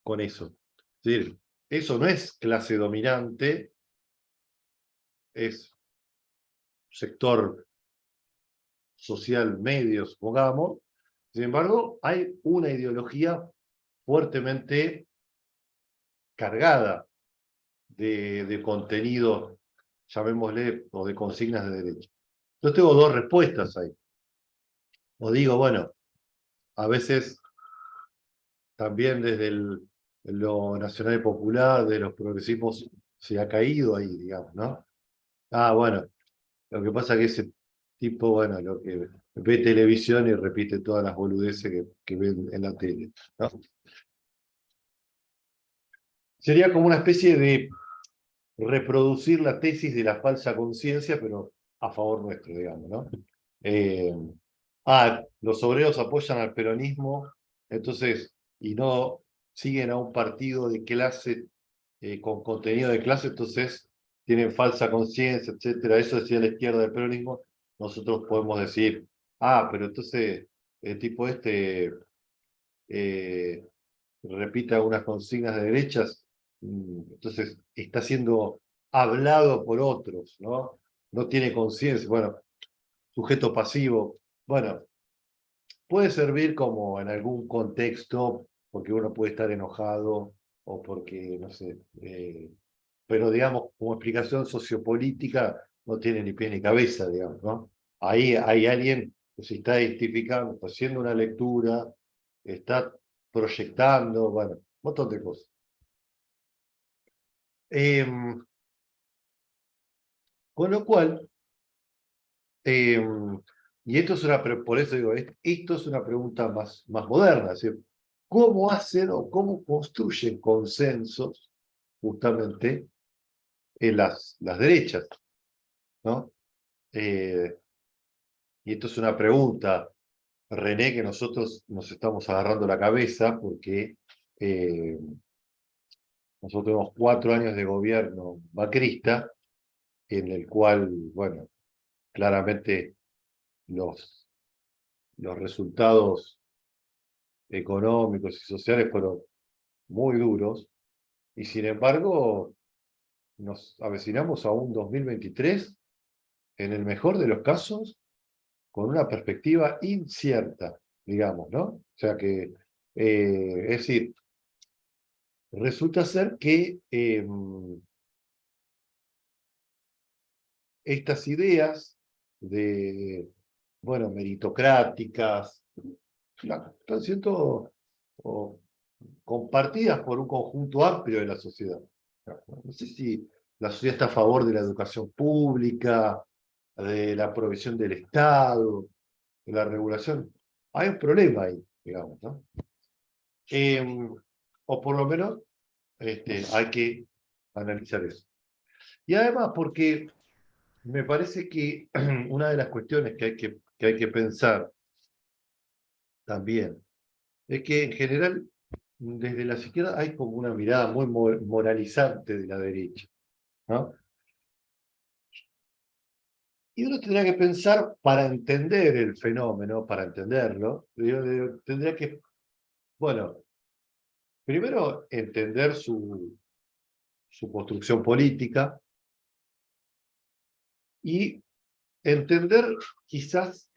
con eso? Es decir, eso no es clase dominante, es sector social medio, supongamos. Sin embargo, hay una ideología fuertemente cargada de contenido, llamémosle, o de consignas de derecha. Yo tengo dos respuestas ahí. O digo, bueno, a veces también desde lo nacional y popular, de los progresismos, se ha caído ahí, digamos, ¿no? Ah, bueno, lo que pasa es que ese tipo, bueno, lo que ve televisión y repite todas las boludeces que ve en la tele, ¿no? Sería como una especie de reproducir la tesis de la falsa conciencia, pero a favor nuestro, digamos, ¿no? Los obreros apoyan al peronismo, entonces, y no siguen a un partido de clase con contenido de clase, entonces tienen falsa conciencia, etcétera. Eso decía la izquierda del peronismo. Nosotros podemos decir, pero entonces el tipo eh, repite algunas consignas de derechas, entonces está siendo hablado por otros, ¿no? No tiene conciencia. Bueno, sujeto pasivo. Bueno, puede servir como en algún contexto, porque uno puede estar enojado o porque, no sé, pero digamos, como explicación sociopolítica no tiene ni pie ni cabeza, digamos, ¿no? Ahí hay alguien que se está identificando, está haciendo una lectura, está proyectando, bueno, un montón de cosas. Con lo cual, y esto es por eso digo, esto es una pregunta más moderna, ¿sí? ¿Cómo hacen o cómo construyen consensos justamente en las derechas, ¿no? Y esto es una pregunta, René, que nosotros nos estamos agarrando la cabeza porque nosotros tenemos 4 años de gobierno macrista, en el cual, bueno, claramente los resultados económicos y sociales fueron muy duros, y sin embargo nos avecinamos a un 2023, en el mejor de los casos, con una perspectiva incierta, digamos, ¿no? O sea que, es decir, resulta ser que estas ideas bueno, meritocráticas, están siendo compartidas por un conjunto amplio de la sociedad. No sé si la sociedad está a favor de la educación pública, de la provisión del Estado, de la regulación. Hay un problema ahí, digamos, ¿no? O por lo menos hay que analizar eso. Y además, porque me parece que una de las cuestiones que hay que pensar también es que en general desde la izquierda hay como una mirada muy moralizante de la derecha, ¿no? Y uno tendrá que pensar, para entender el fenómeno, para entenderlo, tendría que, bueno, primero entender su construcción política y entender quizás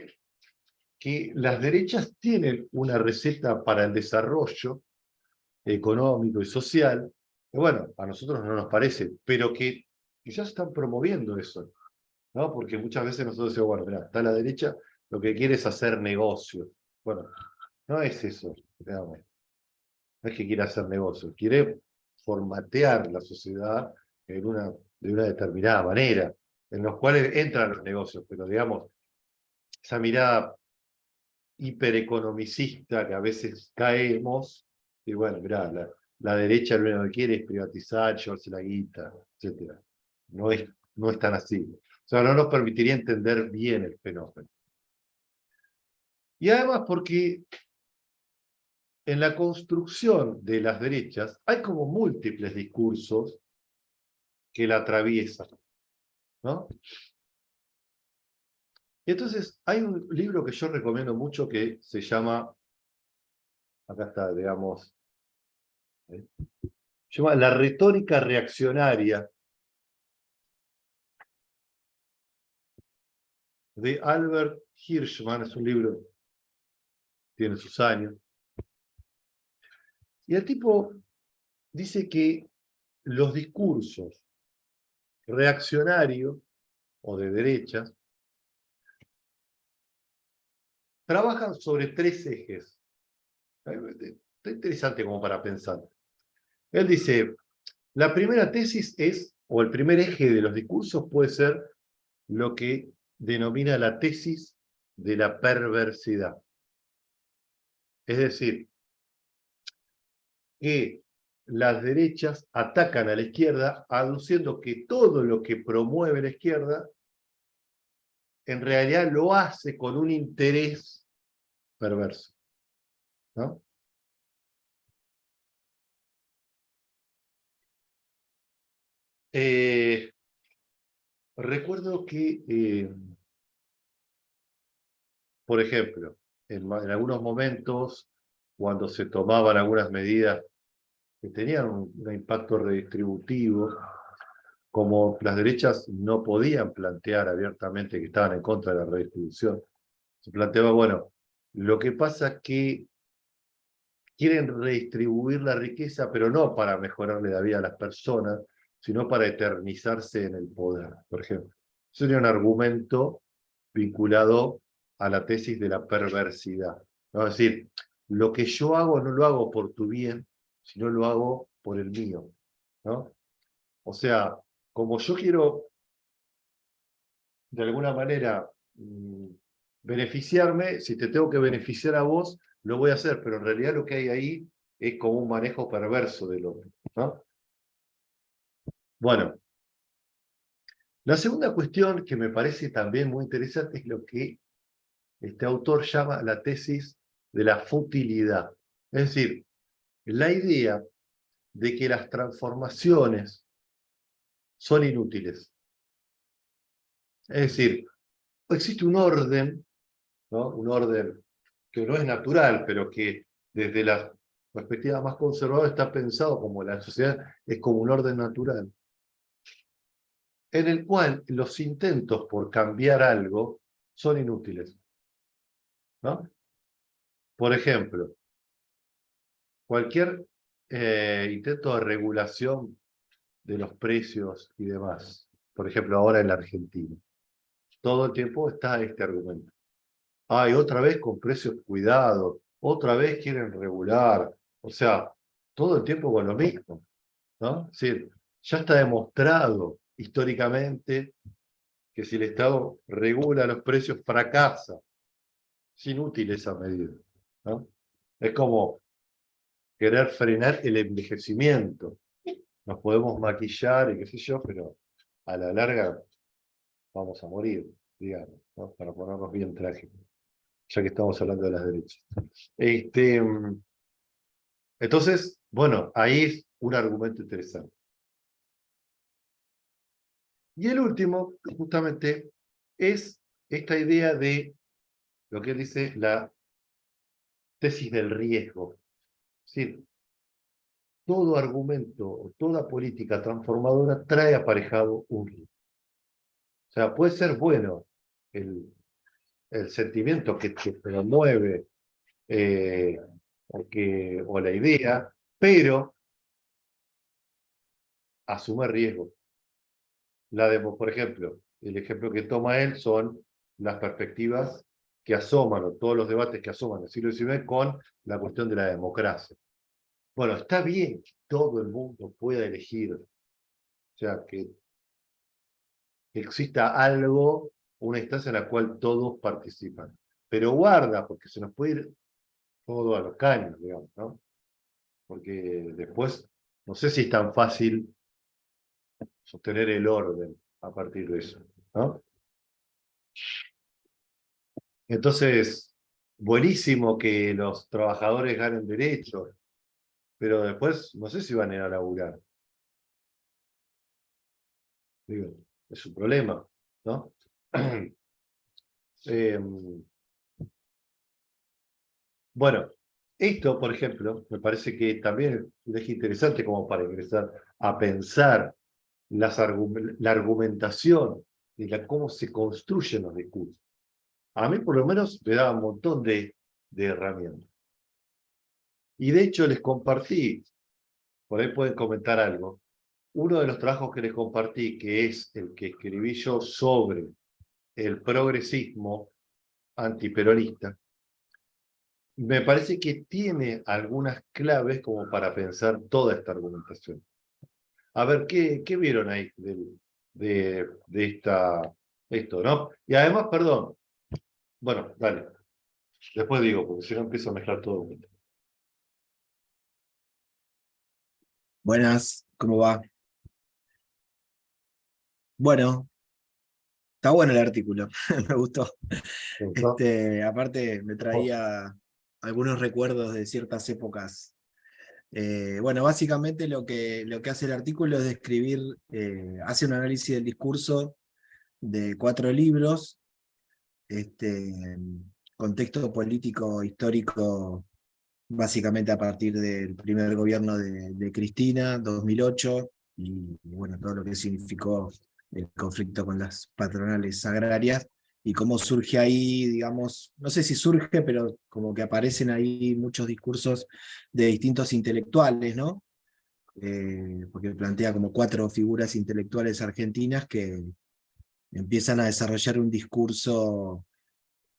que las derechas tienen una receta para el desarrollo económico y social, que bueno, a nosotros no nos parece, pero que quizás están promoviendo eso, ¿no? Porque muchas veces nosotros decimos, bueno, mirá, está la derecha, lo que quiere es hacer negocio. Bueno, no es eso, digamos. No es que quiera hacer negocio, quiere formatear la sociedad de una determinada manera, en los cuales entran los negocios, pero digamos, esa mirada hipereconomicista que a veces caemos, y bueno, mirá, la derecha lo único que quiere es privatizar, llevarse la guita, etc. No es tan así. O sea, no nos permitiría entender bien el fenómeno. Y además porque en la construcción de las derechas hay como múltiples discursos que la atraviesan, ¿no? Y entonces hay un libro que yo recomiendo mucho que se llama, acá está, digamos, se llama La retórica reaccionaria, de Albert Hirschman. Es un libro, tiene sus años. Y el tipo dice que los discursos reaccionarios o de derechas trabajan sobre 3 ejes. Está interesante como para pensar. Él dice, la primera tesis es, o el primer eje de los discursos puede ser lo que denomina la tesis de la perversidad. Es decir, que las derechas atacan a la izquierda aduciendo que todo lo que promueve la izquierda en realidad lo hace con un interés perverso, ¿no? Recuerdo que, por ejemplo, en algunos momentos, cuando se tomaban algunas medidas que tenían un impacto redistributivo, como las derechas no podían plantear abiertamente que estaban en contra de la redistribución, se planteaba, bueno, lo que pasa es que quieren redistribuir la riqueza, pero no para mejorarle la vida a las personas, sino para eternizarse en el poder, por ejemplo. Eso sería un argumento vinculado a la tesis de la perversidad, ¿no? Es decir, lo que yo hago no lo hago por tu bien, sino lo hago por el mío, ¿no? O sea, como yo quiero, de alguna manera, beneficiarme, si te tengo que beneficiar a vos, lo voy a hacer, pero en realidad lo que hay ahí es como un manejo perverso del otro, ¿no? Bueno, la segunda cuestión que me parece también muy interesante es lo que este autor llama la tesis de la futilidad. Es decir, la idea de que las transformaciones son inútiles. Es decir, existe un orden, ¿no? Un orden que no es natural, pero que desde la perspectiva más conservadora está pensado como la sociedad es como un orden natural, en el cual los intentos por cambiar algo son inútiles, ¿no? Por ejemplo, cualquier intento de regulación de los precios y demás, por ejemplo, ahora en la Argentina, todo el tiempo está este argumento. Ay, otra vez con precios cuidados, otra vez quieren regular, o sea, todo el tiempo con lo mismo, ¿no? Es decir, ya está demostrado históricamente que si el Estado regula los precios, fracasa. Es inútil esa medida, ¿no? Es como querer frenar el envejecimiento. Nos podemos maquillar y qué sé yo, pero a la larga vamos a morir, digamos, ¿no? Para ponernos bien trágicos, ya que estamos hablando de las derechas. Entonces, bueno, ahí es un argumento interesante. Y el último, justamente, es esta idea de lo que él dice la tesis del riesgo. Es decir, todo argumento o toda política transformadora trae aparejado un riesgo. O sea, puede ser bueno el sentimiento que te promueve o la idea, pero asume riesgo. Por ejemplo, el ejemplo que toma él son las perspectivas que asoman, o todos los debates que asoman en el siglo XIX con la cuestión de la democracia. Bueno, está bien que todo el mundo pueda elegir, o sea, que exista algo, una instancia en la cual todos participan. Pero guarda, porque se nos puede ir todo a los caños, digamos, ¿no? Porque después, no sé si es tan fácil sostener el orden a partir de eso, ¿no? Entonces, buenísimo que los trabajadores ganen derechos, pero después no sé si van a ir a laburar. Digo, es un problema, ¿no? Bueno, esto, por ejemplo, me parece que también es un eje interesante como para ingresar a pensar la argumentación y cómo se construyen los discursos. A mí, por lo menos, me da un montón de herramientas. Y de hecho, les compartí, por ahí pueden comentar algo, uno de los trabajos que les compartí, que es el que escribí yo sobre el progresismo antiperonista, me parece que tiene algunas claves como para pensar toda esta argumentación. A ver, ¿qué vieron ahí de esto, ¿no? Y además, perdón, bueno, dale, después digo, porque si no empiezo a mezclar todo. Buenas, ¿cómo va? Bueno, está bueno el artículo, me gustó. ¿No? Aparte me traía algunos recuerdos de ciertas épocas. Bueno, básicamente lo que hace el artículo es describir, hace un análisis del discurso de 4 libros, contexto político histórico, básicamente a partir del primer gobierno de Cristina, 2008, y bueno, todo lo que significó el conflicto con las patronales agrarias, y cómo surge ahí, digamos, no sé si surge, pero como que aparecen ahí muchos discursos de distintos intelectuales, ¿no? Porque plantea como 4 figuras intelectuales argentinas que empiezan a desarrollar un discurso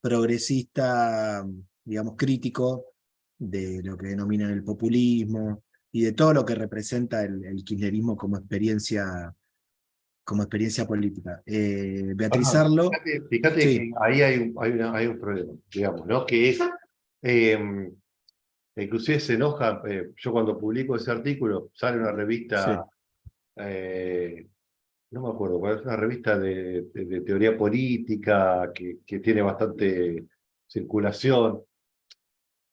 progresista, digamos, crítico de lo que denominan el populismo y de todo lo que representa el kirchnerismo como experiencia política. Beatriz Ajá, Arlo, fíjate sí, que ahí hay un problema, digamos, ¿no? Que es, inclusive se enoja, yo cuando publico ese artículo, sale una sí, revista, no me acuerdo cuál es, una revista de teoría política que tiene bastante circulación.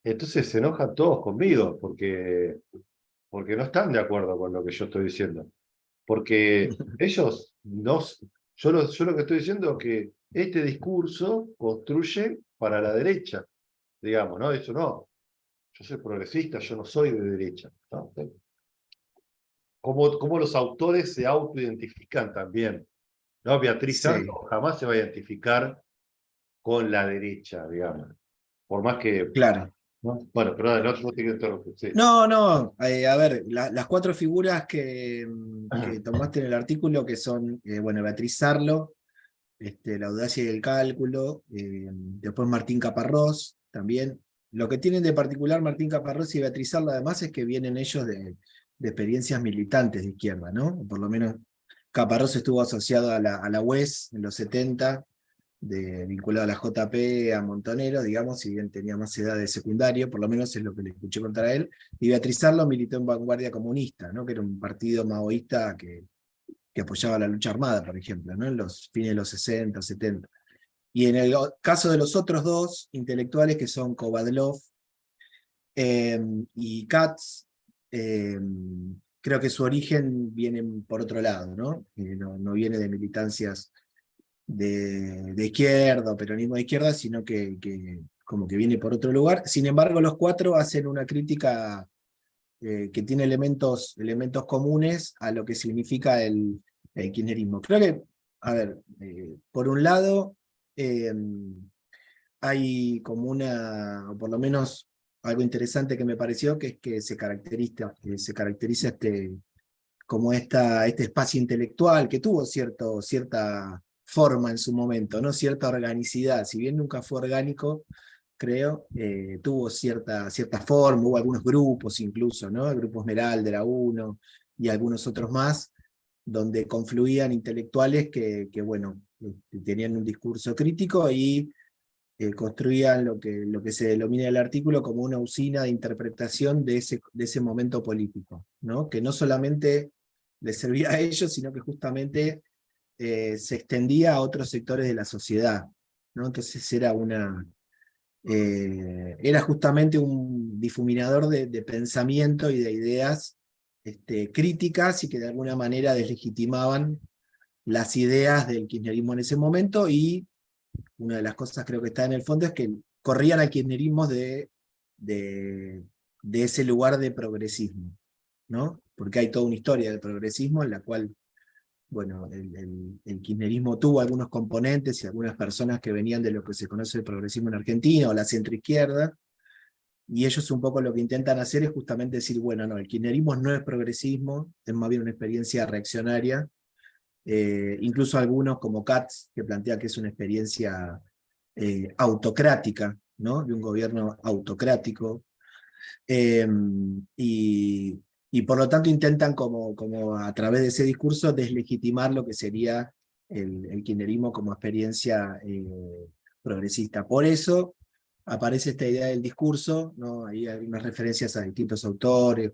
Entonces se enojan todos conmigo porque no están de acuerdo con lo que yo estoy diciendo. Porque ellos no. Yo lo que estoy diciendo es que este discurso construye para la derecha, digamos, ¿no? Eso no. Yo soy progresista, yo no soy de derecha, ¿no? Como los autores se autoidentifican también, ¿no? Beatriz sí, Arlo jamás se va a identificar con la derecha, digamos. Por más que. claro. ¿No? Bueno, pero no te quiero interrumpir. Sí. No, no, a ver, las 4 figuras que tomaste en el artículo, que son, bueno, Beatriz Arlo, la audacia y el cálculo, después Martín Caparrós, también. Lo que tienen de particular Martín Caparrós y Beatriz Arlo, además, es que vienen ellos de experiencias militantes de izquierda, ¿no? Por lo menos Caparrós estuvo asociado a la UES en los 70, vinculado a la JP, a Montonero, digamos, si bien tenía más edad de secundario, por lo menos es lo que le escuché contar a él. Y Beatriz Arlo militó en Vanguardia Comunista, ¿no? Que era un partido maoísta que apoyaba la lucha armada, por ejemplo, ¿no? En los fines de los 60, 70. Y en el caso de los otros 2 intelectuales, que son Kovadlov y Katz, creo que su origen viene por otro lado, ¿no? No viene de militancias de izquierda o peronismo de izquierda, sino que como que viene por otro lugar. Sin embargo, los 4 hacen una crítica que tiene elementos comunes a lo que significa el kirchnerismo. Creo que, a ver, por un lado, hay como o por lo menos algo interesante que me pareció, que es que se caracteriza como este espacio intelectual que tuvo cierta forma en su momento, ¿no? Cierta organicidad, si bien nunca fue orgánico, creo, tuvo cierta forma, hubo algunos grupos incluso, ¿no? El Grupo Esmeralda era uno, y algunos otros más, donde confluían intelectuales que bueno, tenían un discurso crítico y construían lo que se denomina el artículo como una usina de interpretación de ese momento político, ¿no? Que no solamente les servía a ellos, sino que justamente se extendía a otros sectores de la sociedad, ¿no? Entonces era justamente un difuminador de pensamiento y de ideas críticas y que de alguna manera deslegitimaban las ideas del kirchnerismo en ese momento, y una de las cosas creo que está en el fondo es que corrían al kirchnerismo de ese lugar de progresismo, ¿no? Porque hay toda una historia del progresismo en la cual, bueno, el kirchnerismo tuvo algunos componentes y algunas personas que venían de lo que se conoce el progresismo en Argentina o la centroizquierda, y ellos un poco lo que intentan hacer es justamente decir, bueno, no, el kirchnerismo no es progresismo, es más bien una experiencia reaccionaria, incluso algunos como Katz, que plantea que es una experiencia autocrática, ¿no? De un gobierno autocrático, eh, y por lo tanto intentan como a través de ese discurso deslegitimar lo que sería el kirchnerismo como experiencia progresista. Por eso aparece esta idea del discurso, ¿no? Ahí hay unas referencias a distintos autores,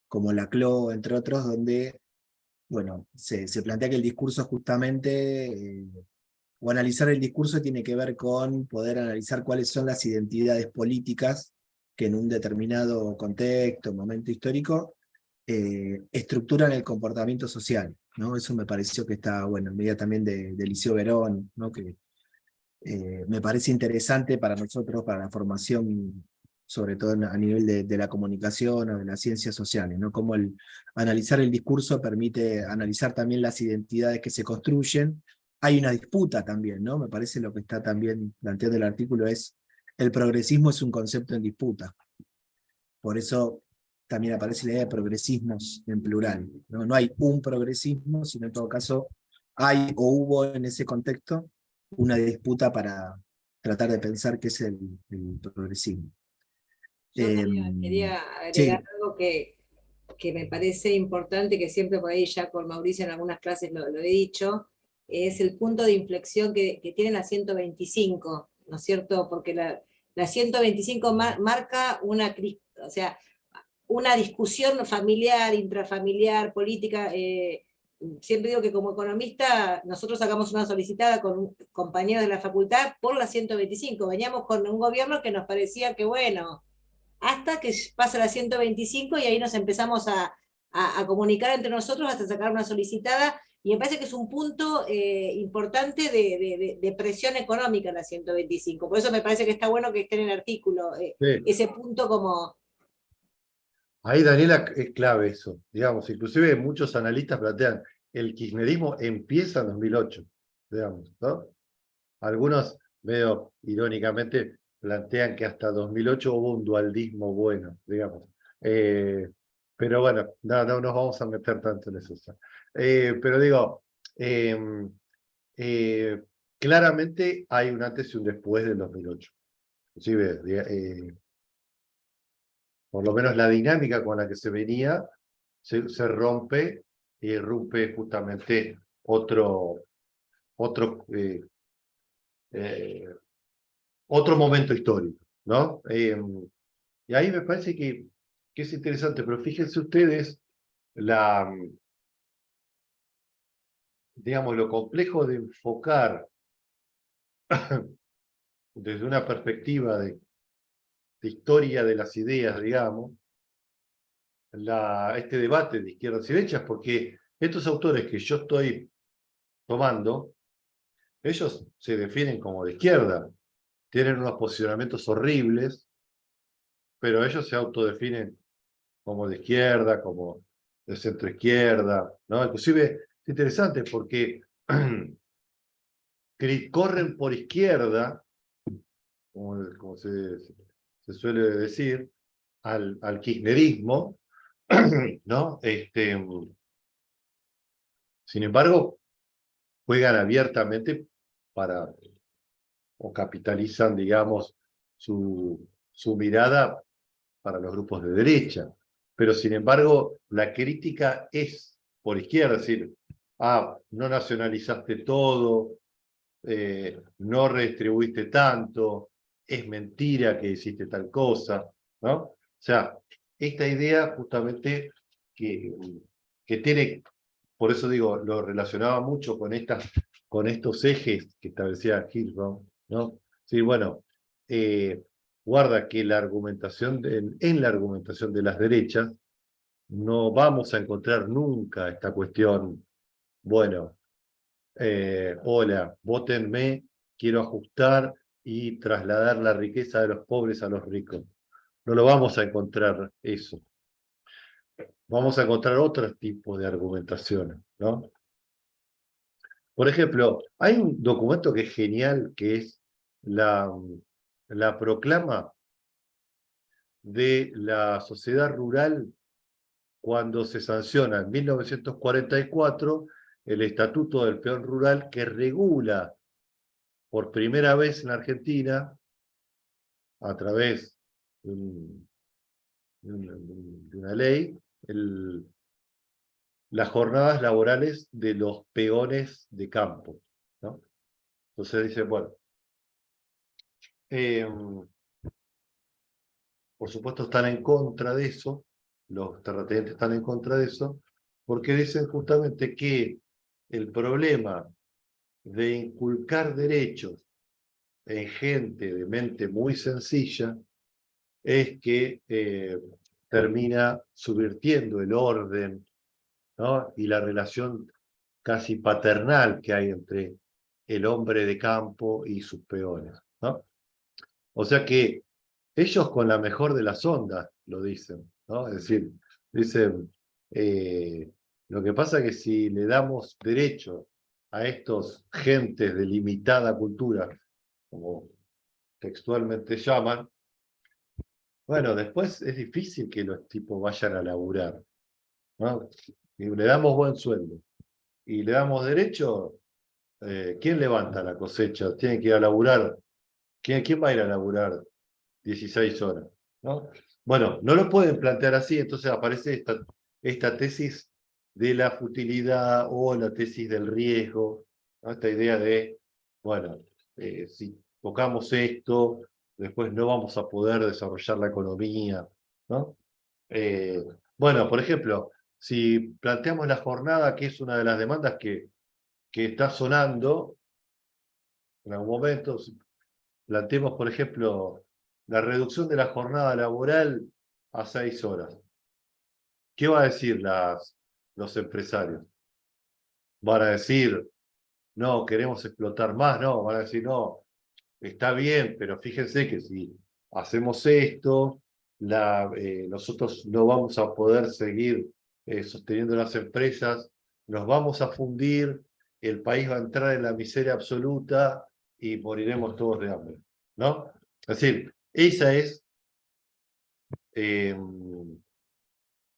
como Laclau, entre otros, donde bueno, se plantea que el discurso justamente, o analizar el discurso tiene que ver con poder analizar cuáles son las identidades políticas que en un determinado contexto, momento histórico, estructuran el comportamiento social, ¿no? Eso me pareció que está, bueno, en medida también de Liceo Verón, ¿no? Que me parece interesante para nosotros, para la formación, sobre todo a nivel de la comunicación o de las ciencias sociales, ¿no? Cómo analizar el discurso permite analizar también las identidades que se construyen. Hay una disputa también, ¿no? Me parece lo que está también planteando el artículo es, el progresismo es un concepto en disputa. Por eso también aparece la idea de progresismos en plural, ¿no? No hay un progresismo, sino en todo caso hay o hubo en ese contexto una disputa para tratar de pensar qué es el progresismo. Yo Eh, quería agregar sí, algo que me parece importante, que siempre por ahí ya con Mauricio en algunas clases lo he dicho, es el punto de inflexión que tiene la 125, ¿no es cierto? Porque la 125 marca o sea, una discusión familiar, intrafamiliar, política. Siempre digo que como economista nosotros sacamos una solicitada con un compañero de la facultad por la 125. Veníamos con un gobierno que nos parecía que, bueno, hasta que pasa la 125 y ahí nos empezamos a comunicar entre nosotros hasta sacar una solicitada, y me parece que es un punto importante de presión económica la 125. Por eso me parece que está bueno que esté en el artículo Sí. ese punto como... Ahí, Daniela, es clave eso. Digamos, inclusive muchos analistas plantean, el kirchnerismo empieza en 2008, digamos, ¿no? Algunos, medio irónicamente, plantean que hasta 2008 hubo un dualdismo bueno, digamos. Pero bueno, no nos vamos a meter tanto en eso. Pero digo, eh, eh, claramente hay un antes y un después del 2008. Inclusive, por lo menos la dinámica con la que se venía, se rompe y irrumpe justamente otro eh, otro momento histórico, ¿no? Y ahí me parece que es interesante, pero fíjense ustedes digamos, lo complejo de enfocar desde una perspectiva de historia de las ideas, digamos, este debate de izquierdas y derechas, porque estos autores que yo estoy tomando, ellos se definen como de izquierda, tienen unos posicionamientos horribles, pero ellos se autodefinen como de izquierda, como de centro izquierda, ¿no? Inclusive es interesante porque corren por izquierda, como se suele decir, al kirchnerismo, ¿no? Sin embargo, juegan abiertamente para, o capitalizan, digamos, su mirada para los grupos de derecha. Pero sin embargo, la crítica es por izquierda, es decir, no nacionalizaste todo, no redistribuiste tanto, es mentira que hiciste tal cosa, ¿no? O sea, esta idea justamente que, que tiene, por eso digo, lo relacionaba mucho con estos ejes que establecía Hirschbaum, ¿no? Sí, bueno, guarda que la argumentación en la argumentación de las derechas no vamos a encontrar nunca esta cuestión, bueno, hola, vótenme, quiero ajustar y trasladar la riqueza de los pobres a los ricos. No lo vamos a encontrar eso. Vamos a encontrar otros tipos de argumentaciones, ¿no? Por ejemplo, hay un documento que es genial, que es la proclama de la sociedad rural cuando se sanciona en 1944 el Estatuto del Peón Rural, que regula por primera vez en Argentina, a través de, de una ley, las jornadas laborales de los peones de campo, ¿no? Entonces dice, bueno, por supuesto están en contra de eso, los terratenientes están en contra de eso, porque dicen justamente que el problema de inculcar derechos en gente de mente muy sencilla es que termina subvirtiendo el orden, ¿no? Y la relación casi paternal que hay entre el hombre de campo y sus peones, ¿no? O sea que ellos con la mejor de las ondas lo dicen, ¿no? Es decir, dicen, lo que pasa es que si le damos derecho a estos gentes de limitada cultura, como textualmente llaman, bueno, después es difícil que los tipos vayan a laburar, ¿no? Si le damos buen sueldo y le damos derecho, ¿quién levanta la cosecha? Tiene que ir a laburar. ¿Quién va a ir a laburar 16 horas? ¿No? Bueno, no lo pueden plantear así, entonces aparece esta tesis de la futilidad o la tesis del riesgo, ¿no? Esta idea de, bueno, si tocamos esto, después no vamos a poder desarrollar la economía, ¿no? Bueno, por ejemplo, si planteamos la jornada, que es una de las demandas que está sonando en algún momento, si planteemos, por ejemplo, la reducción de la jornada laboral a 6 horas. ¿Qué va a decir los empresarios? Van a decir, no, queremos explotar más, no, van a decir, no, está bien, pero fíjense que si hacemos esto, nosotros no vamos a poder seguir sosteniendo las empresas, nos vamos a fundir, el país va a entrar en la miseria absoluta y moriremos todos de hambre, ¿no? Es decir, esa es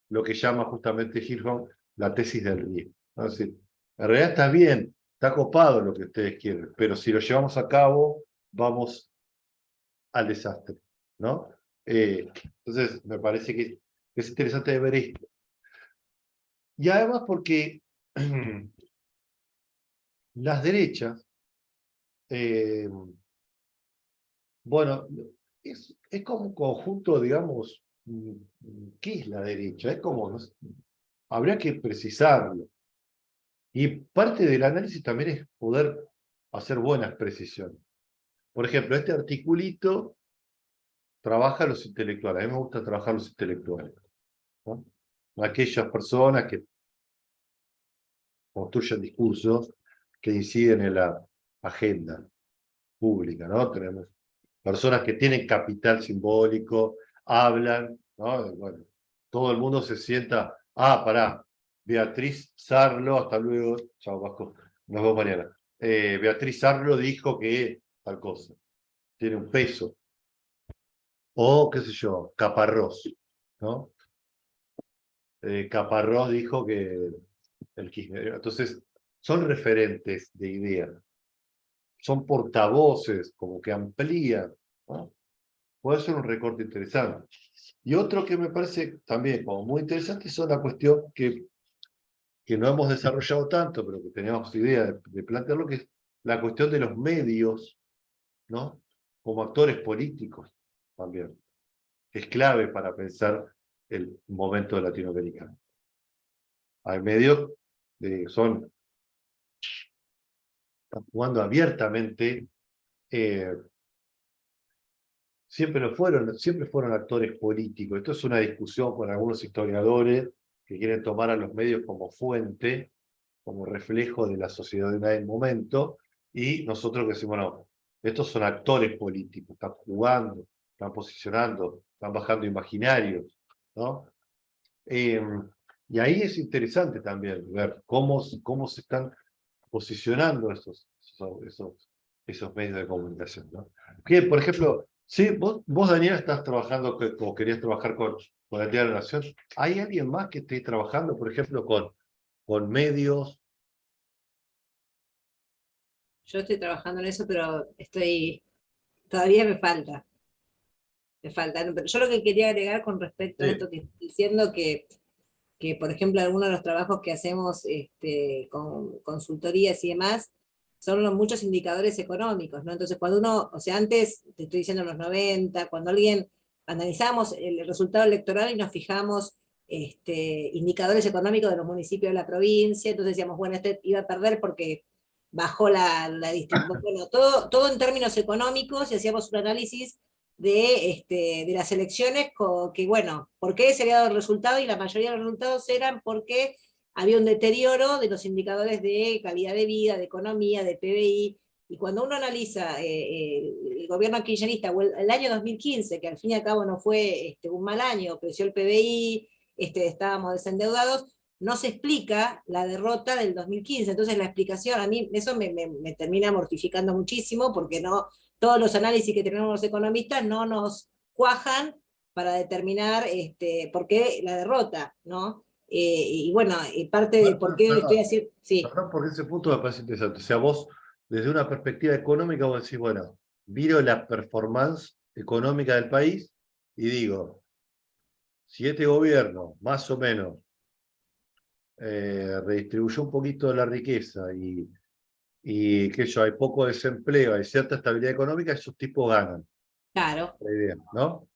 lo que llama justamente Hirschhorn la tesis del riesgo, ¿no? Es decir, en realidad está bien, está copado lo que ustedes quieren, pero si lo llevamos a cabo, vamos al desastre, ¿no? Entonces, me parece que es interesante ver esto. Y además porque las derechas, bueno, es como un conjunto, digamos, ¿qué es la derecha? Es como, no sé, habría que precisarlo. Y parte del análisis también es poder hacer buenas precisiones. Por ejemplo, este articulito trabaja los intelectuales. A mí me gusta trabajar los intelectuales, ¿no? Aquellas personas que construyen discursos que inciden en la agenda pública, ¿no? Tenemos personas que tienen capital simbólico, hablan, ¿no? Bueno, todo el mundo se sienta, pará, Beatriz Sarlo, hasta luego, chao Vasco, nos vemos mañana. Beatriz Sarlo dijo que tal cosa, tiene un peso. O, qué sé yo, Caparrós, ¿no? Caparrós dijo que el Kirchner. Entonces, son referentes de ideas, son portavoces, como que amplían, ¿no? Puede ser un recorte interesante. Y otro que me parece también como muy interesante son la cuestión que no hemos desarrollado tanto, pero que teníamos idea de plantearlo, que es la cuestión de los medios, ¿no? Como actores políticos también. Es clave para pensar el momento latinoamericano. Hay medios que están jugando abiertamente, siempre fueron actores políticos. Esto es una discusión con algunos historiadores que quieren tomar a los medios como fuente, como reflejo de la sociedad del momento, y nosotros que decimos, no, estos son actores políticos, están jugando, están posicionando, están bajando imaginarios, ¿no? Y ahí es interesante también ver cómo se están posicionando esos medios de comunicación, ¿no? Que, por ejemplo, Sí, vos Daniel, estás trabajando o querías trabajar con el Día de la Nación. ¿Hay alguien más que esté trabajando, por ejemplo, con medios? Yo estoy trabajando en eso, pero todavía me falta. Me falta. Pero yo lo que quería agregar con respecto a Sí, esto que estoy diciendo, que por ejemplo, algunos de los trabajos que hacemos con consultorías y demás, son muchos indicadores económicos, ¿no? Entonces, cuando uno, o sea, antes, te estoy diciendo en los 90, cuando alguien analizamos el resultado electoral y nos fijamos indicadores económicos de los municipios de la provincia, entonces decíamos, bueno, este iba a perder porque bajó la distribución, bueno, todo en términos económicos, y hacíamos un análisis de las elecciones, que bueno, ¿por qué se había dado el resultado? Y la mayoría de los resultados eran porque había un deterioro de los indicadores de calidad de vida, de economía, de PBI, y cuando uno analiza el gobierno kirchnerista o el año 2015, que al fin y al cabo no fue un mal año, creció el PBI, estábamos desendeudados, no se explica la derrota del 2015. Entonces la explicación, a mí eso me termina mortificando muchísimo, porque no, todos los análisis que tenemos los economistas no nos cuajan para determinar por qué la derrota, ¿no? Y bueno, parte de por qué estoy haciendo... Sí, perdón, porque ese punto me parece interesante. O sea, vos, desde una perspectiva económica, vos decís, bueno, miro la performance económica del país y digo, si este gobierno, más o menos, redistribuyó un poquito la riqueza y que yo, hay poco desempleo, hay cierta estabilidad económica, esos tipos ganan, claro. la idea, ¿no?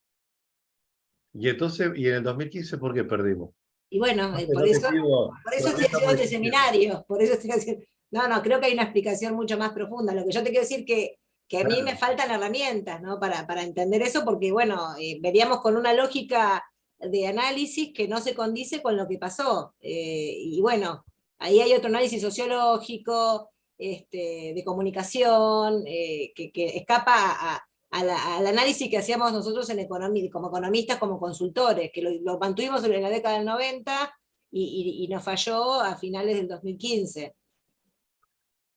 Y entonces, y en el 2015, ¿por qué perdimos? Y bueno, No no te pido, por eso estoy todavía haciendo estamos este discutiendo. seminario, por eso estoy haciendo... No, no, creo que hay una explicación mucho más profunda. Lo que yo te quiero decir que a mí me Claro. faltan herramientas, ¿no? Para entender eso, porque bueno, veríamos con una lógica de análisis que no se condice con lo que pasó. Y bueno, ahí hay otro análisis sociológico, de comunicación, que escapa al análisis que hacíamos nosotros en economía, como economistas, como consultores, que lo mantuvimos en la década del 90 y nos falló a finales del 2015.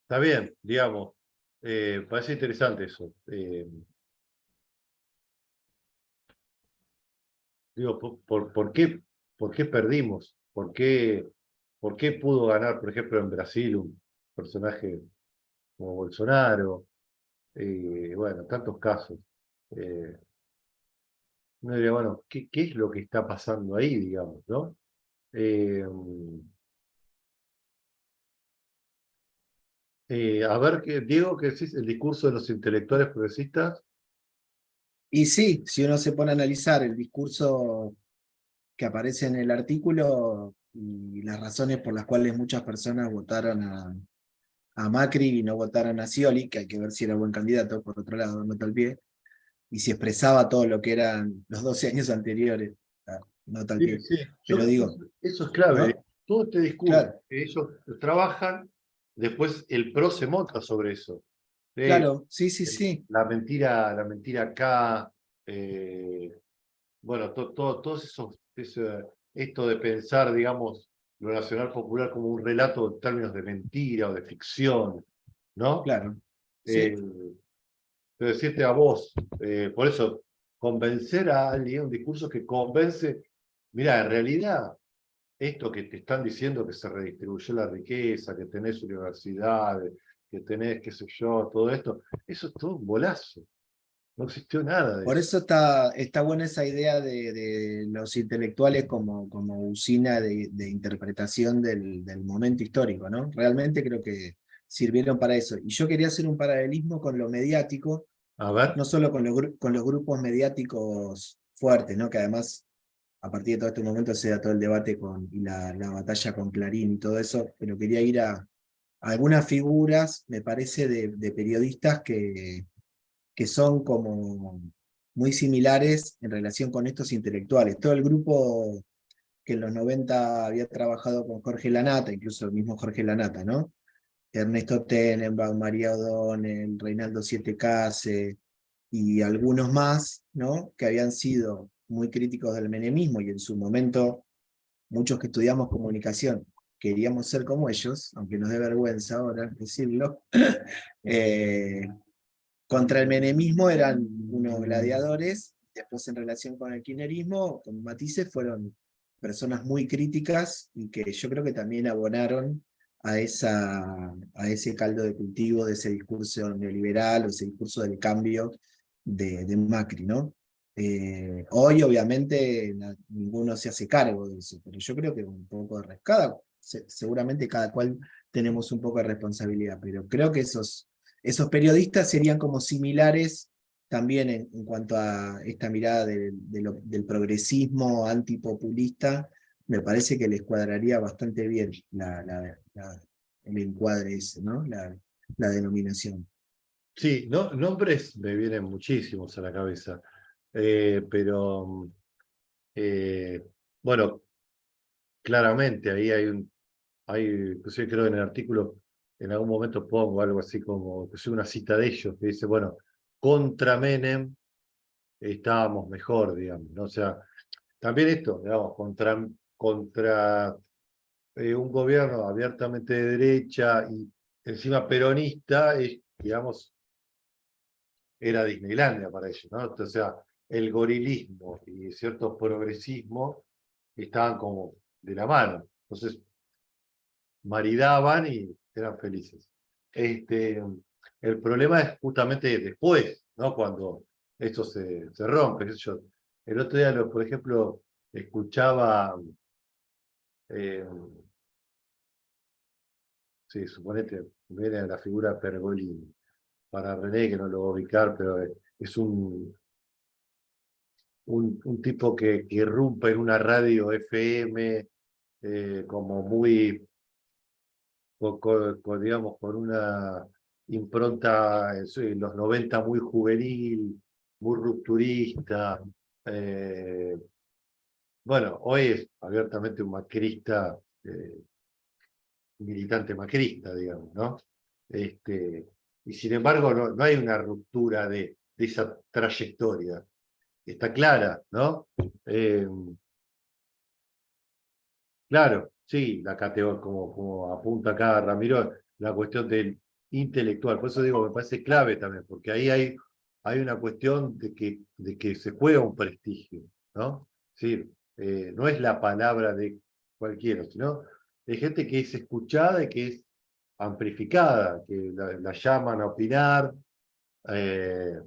Está bien, digamos, parece interesante eso. Digo, por qué perdimos? Por qué pudo ganar, por ejemplo, en Brasil un personaje como Bolsonaro? Bueno, tantos casos. Eh, Uno diría, bueno, qué es lo que está pasando ahí, digamos, ¿no? Eh, a ver, Diego, ¿qué decís? El discurso de los intelectuales progresistas. Y sí, si uno se pone a analizar el discurso que aparece en el artículo y las razones por las cuales muchas personas votaron a Macri y no votaron a Scioli, que hay que ver si era buen candidato, por otro lado, nota al pie, y si expresaba todo lo que eran los 12 años anteriores, nota al Sí, pie. sí, yo Pero creo que digo, eso es clave. ¿no? Todo este discurso Claro, que ellos trabajan, después el PRO se monta sobre eso. claro, sí, sí, sí. La mentira acá, bueno, todos esto de pensar, digamos, lo nacional popular como un relato en términos de mentira o de ficción, ¿no? Claro, Eh, sí. de decirte a vos, por eso, convencer a alguien, un discurso que convence, mira, en realidad, esto que te están diciendo que se redistribuyó la riqueza, que tenés universidades, que tenés, qué sé yo, todo esto, eso es todo un bolazo. No existió nada de Por eso. eso está buena esa idea de los intelectuales como usina de interpretación del momento histórico, ¿no? Realmente creo que sirvieron para eso. Y yo quería hacer un paralelismo con lo mediático, A ver, no solo con los grupos mediáticos fuertes, ¿no? Que además, a partir de todo este momento se da todo el debate y la batalla con Clarín y todo eso, pero quería ir a algunas figuras, me parece, de periodistas que son como muy similares en relación con estos intelectuales. Todo el grupo que en los 90 había trabajado con Jorge Lanata, incluso el mismo Jorge Lanata, ¿no? Ernesto Tenenbaum, María O'Donnell, Reinaldo Siete Case y algunos más, ¿no? Que habían sido muy críticos del menemismo y en su momento muchos que estudiamos comunicación queríamos ser como ellos, aunque nos dé vergüenza ahora decirlo, contra el menemismo eran unos gladiadores, después en relación con el kirchnerismo, con matices, fueron personas muy críticas y que yo creo que también abonaron a ese caldo de cultivo de ese discurso neoliberal o ese discurso del cambio de Macri, ¿no? Hoy obviamente ninguno se hace cargo de eso, pero yo creo que un poco de seguramente cada cual tenemos un poco de responsabilidad, pero creo que esos periodistas serían como similares también en cuanto a esta mirada del progresismo antipopulista. Me parece que les cuadraría bastante bien el encuadre ese, ¿no? La denominación. Sí, no, nombres me vienen muchísimos a la cabeza, pero bueno, claramente ahí inclusive creo que en el artículo en algún momento pongo algo así como, que es una cita de ellos, que dice, bueno, contra Menem estábamos mejor, digamos, ¿no? O sea, también esto, digamos, contra un gobierno abiertamente de derecha y encima peronista, digamos, era Disneylandia para ellos, ¿no? O sea, el gorilismo y cierto progresismo estaban como de la mano. Entonces, maridaban y eran felices. El problema es justamente después, ¿no? Cuando esto se rompe. Qué sé yo. El otro día, por ejemplo, escuchaba, eh, sí, suponete, viene la figura Pergolini, para René, que no lo voy a ubicar, pero es un tipo que irrumpe en una radio FM como muy, digamos, con una impronta en los 90 muy juvenil, muy rupturista. eh, bueno, hoy es abiertamente un macrista, militante macrista, digamos, ¿no? Y sin embargo, no hay una ruptura de esa trayectoria. Está clara, ¿no? Claro, sí, la categoría, como apunta acá Ramiro, la cuestión del intelectual. Por eso digo, me parece clave también, porque ahí hay una cuestión de que se juega un prestigio, ¿no? Sí, no es la palabra de cualquiera, sino de gente que es escuchada y que es amplificada, que la llaman a opinar, eh,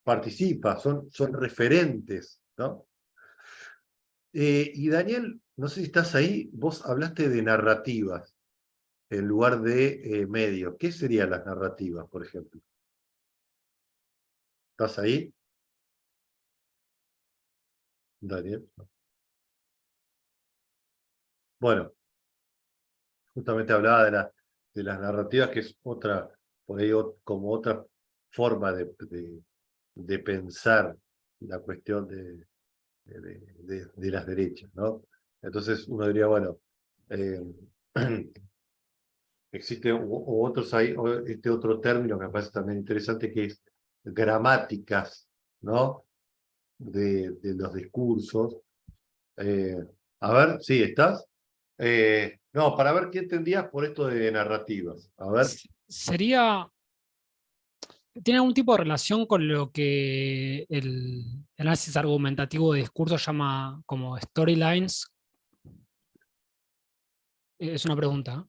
participa, son referentes, ¿no? Y Daniel, no sé si estás ahí, vos hablaste de narrativas en lugar de medios. ¿Qué serían las narrativas, por ejemplo? ¿Estás ahí, Daniel? Bueno, justamente hablaba de las narrativas, que es otra, por ahí como otra forma de pensar la cuestión de las derechas, ¿no? Entonces uno diría, bueno, eh, existe otros hay, este otro término que me parece también interesante, que es gramáticas, ¿no? De los discursos. Eh, a ver, sí, ¿estás? No, para ver qué entendías por esto de narrativas. A ver. Sería, ¿tiene algún tipo de relación con lo que el análisis argumentativo de discurso llama como storylines? Es una pregunta.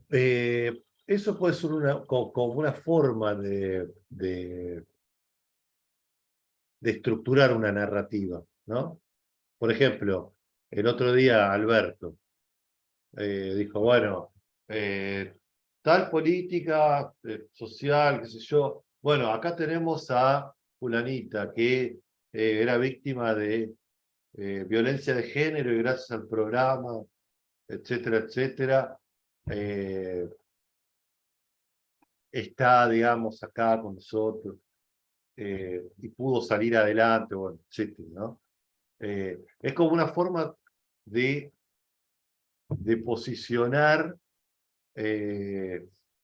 Eso puede ser como una forma de estructurar una narrativa, ¿no? Por ejemplo, el otro día Alberto dijo, bueno, tal política social, qué sé yo. Bueno, acá tenemos a fulanita que era víctima de violencia de género y gracias al programa, etcétera, etcétera, está, digamos, acá con nosotros y pudo salir adelante, bueno, etcétera, ¿no? Es como una forma de posicionar,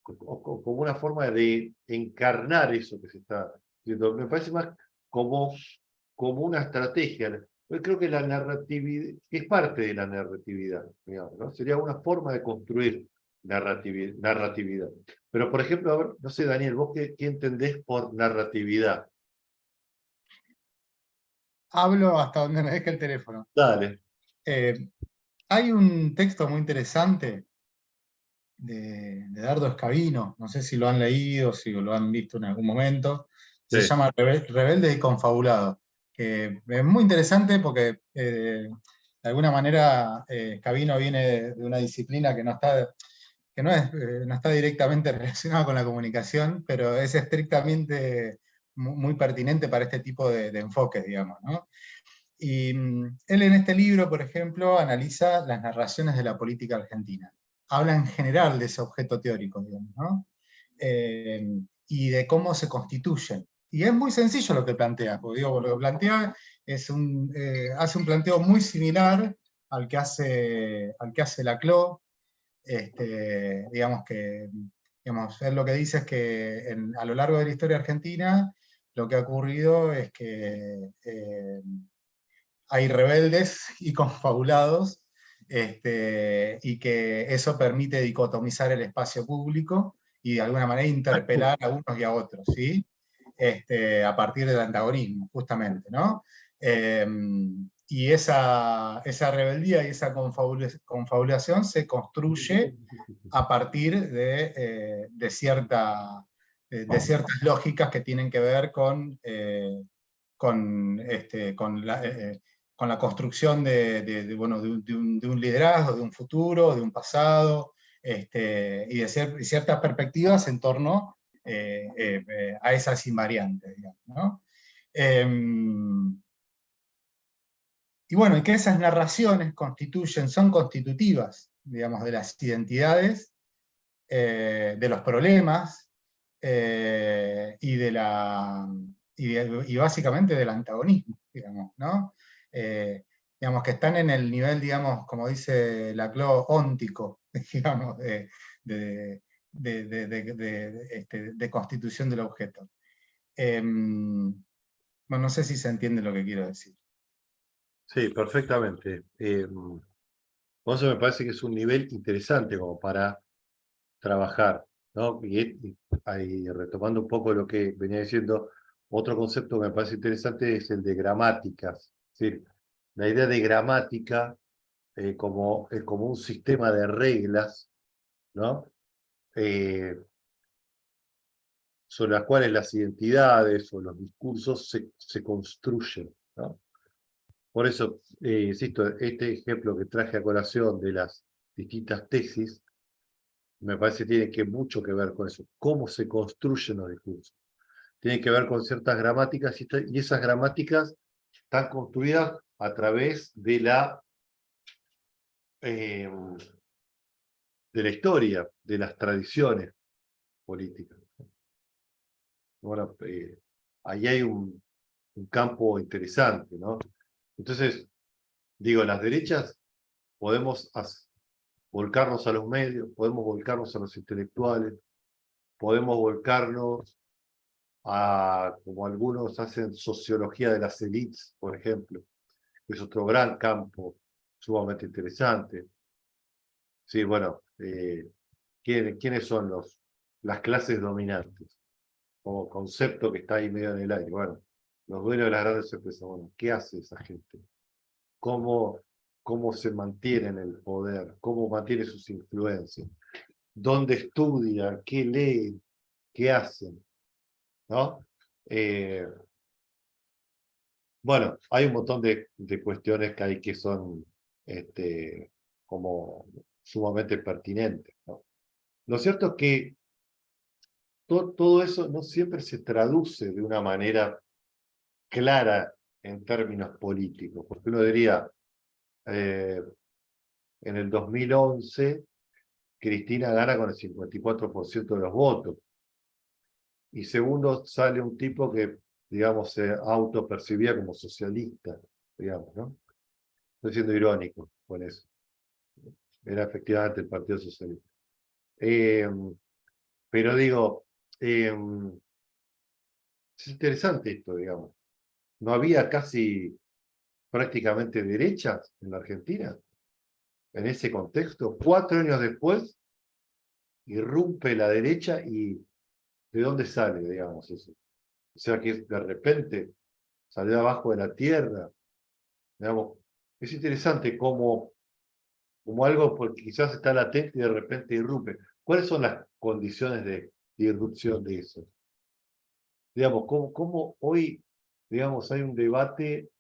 como una forma de encarnar eso que se está haciendo. Me parece más como una estrategia. Yo creo que la narratividad es parte de la narratividad, digamos, ¿no? Sería una forma de construir narratividad. Pero, por ejemplo, a ver, no sé, Daniel, ¿vos qué entendés por narratividad? Hablo hasta donde me deje el teléfono. Dale. Hay un texto muy interesante de Dardo Escavino, no sé si lo han leído, si lo han visto en algún momento, se Sí. llama Rebelde y Confabulado, que es muy interesante porque de alguna manera Escavino viene de una disciplina que no está directamente relacionada con la comunicación, pero es estrictamente muy pertinente para este tipo de enfoques, digamos, ¿no? Y él en este libro, por ejemplo, analiza las narraciones de la política argentina. Habla en general de ese objeto teórico, digamos, ¿no? Y de cómo se constituyen. Y es muy sencillo lo que plantea, porque digo, lo que plantea hace un planteo muy similar al que hace Laclau. Digamos que él lo que dice es que a lo largo de la historia argentina lo que ha ocurrido es que hay rebeldes y confabulados, y que eso permite dicotomizar el espacio público y de alguna manera interpelar a unos y a otros, ¿sí? A partir del antagonismo, justamente, ¿no? Y esa rebeldía y esa confabulación se construye a partir de ciertas lógicas que tienen que ver con la construcción de un liderazgo, de un futuro, de un pasado, y de ciertas perspectivas en torno a esas invariantes, digamos, ¿no? Y bueno, y que esas narraciones son constitutivas, digamos, de las identidades, de los problemas, y básicamente del antagonismo, digamos, ¿no? Digamos que están en el nivel, digamos, como dice Laclau, óntico, digamos, de constitución del objeto. Bueno, no sé si se entiende lo que quiero decir. Sí, perfectamente. Por eso me parece que es un nivel interesante como para trabajar, ¿no? Y ahí, retomando un poco lo que venía diciendo, otro concepto que me parece interesante es el de gramáticas. Es decir, la idea de gramática como un sistema de reglas, ¿no? Sobre las cuales las identidades o los discursos se construyen, ¿no? Por eso, insisto, este ejemplo que traje a colación de las distintas tesis, me parece que tiene mucho que ver con eso, cómo se construyen los discursos. Tiene que ver con ciertas gramáticas y esas gramáticas están construidas a través de la historia, de las tradiciones políticas. Bueno, ahí hay un campo interesante, ¿no? Entonces, digo, las derechas podemos volcarnos a los medios, podemos volcarnos a los intelectuales, podemos volcarnos a, como algunos hacen, sociología de las élites, por ejemplo, que es otro gran campo sumamente interesante. Sí, bueno, ¿quiénes son las clases dominantes? Como concepto que está ahí medio en el aire. Bueno, los dueños de las grandes empresas. Bueno, ¿qué hace esa gente? ¿Cómo se mantiene en el poder? ¿Cómo mantiene sus influencias? ¿Dónde estudian? ¿Qué leen? ¿Qué hacen? ¿No? Bueno, hay un montón de cuestiones que hay que son como sumamente pertinentes, ¿no? Lo cierto es que todo eso no siempre se traduce de una manera clara en términos políticos, porque uno diría, en el 2011, Cristina gana con el 54% de los votos, y segundo sale un tipo que, digamos, se autopercibía como socialista, digamos, ¿no? Estoy siendo irónico con eso. Era efectivamente el Partido Socialista. Pero digo, es interesante esto, digamos. No había casi prácticamente derechas en la Argentina, en ese contexto. 4 años después, irrumpe la derecha y ¿de dónde sale, digamos, eso? O sea que de repente salió abajo de la tierra, digamos. Es interesante cómo algo porque quizás está latente y de repente irrumpe. ¿Cuáles son las condiciones de irrupción de eso? Digamos, cómo hoy, digamos, hay un debate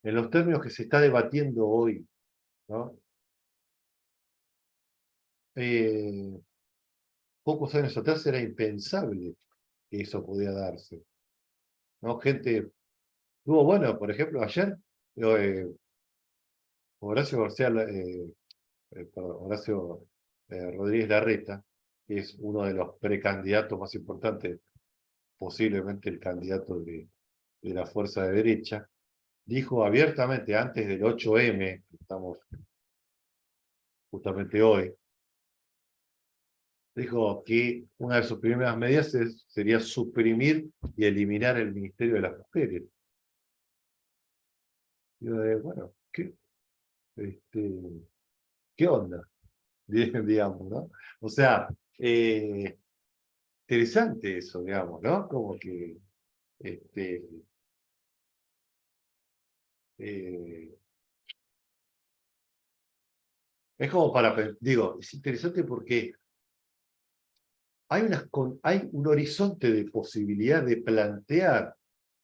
en los términos que se está debatiendo hoy, ¿no? Pocos años atrás era impensable que eso podía darse, ¿no? Gente, tuvo, bueno, por ejemplo, ayer, Horacio García, perdón, Horacio Rodríguez Larreta, que es uno de los precandidatos más importantes, posiblemente el candidato de la fuerza de derecha, dijo abiertamente antes del 8M, que estamos justamente hoy, dijo que una de sus primeras medidas sería suprimir y eliminar el Ministerio de las Mujeres. Y yo bueno, ¿qué onda? Digamos, ¿no? O sea, interesante eso, digamos, ¿no? Como que es como digo, es interesante porque hay un horizonte de posibilidad de plantear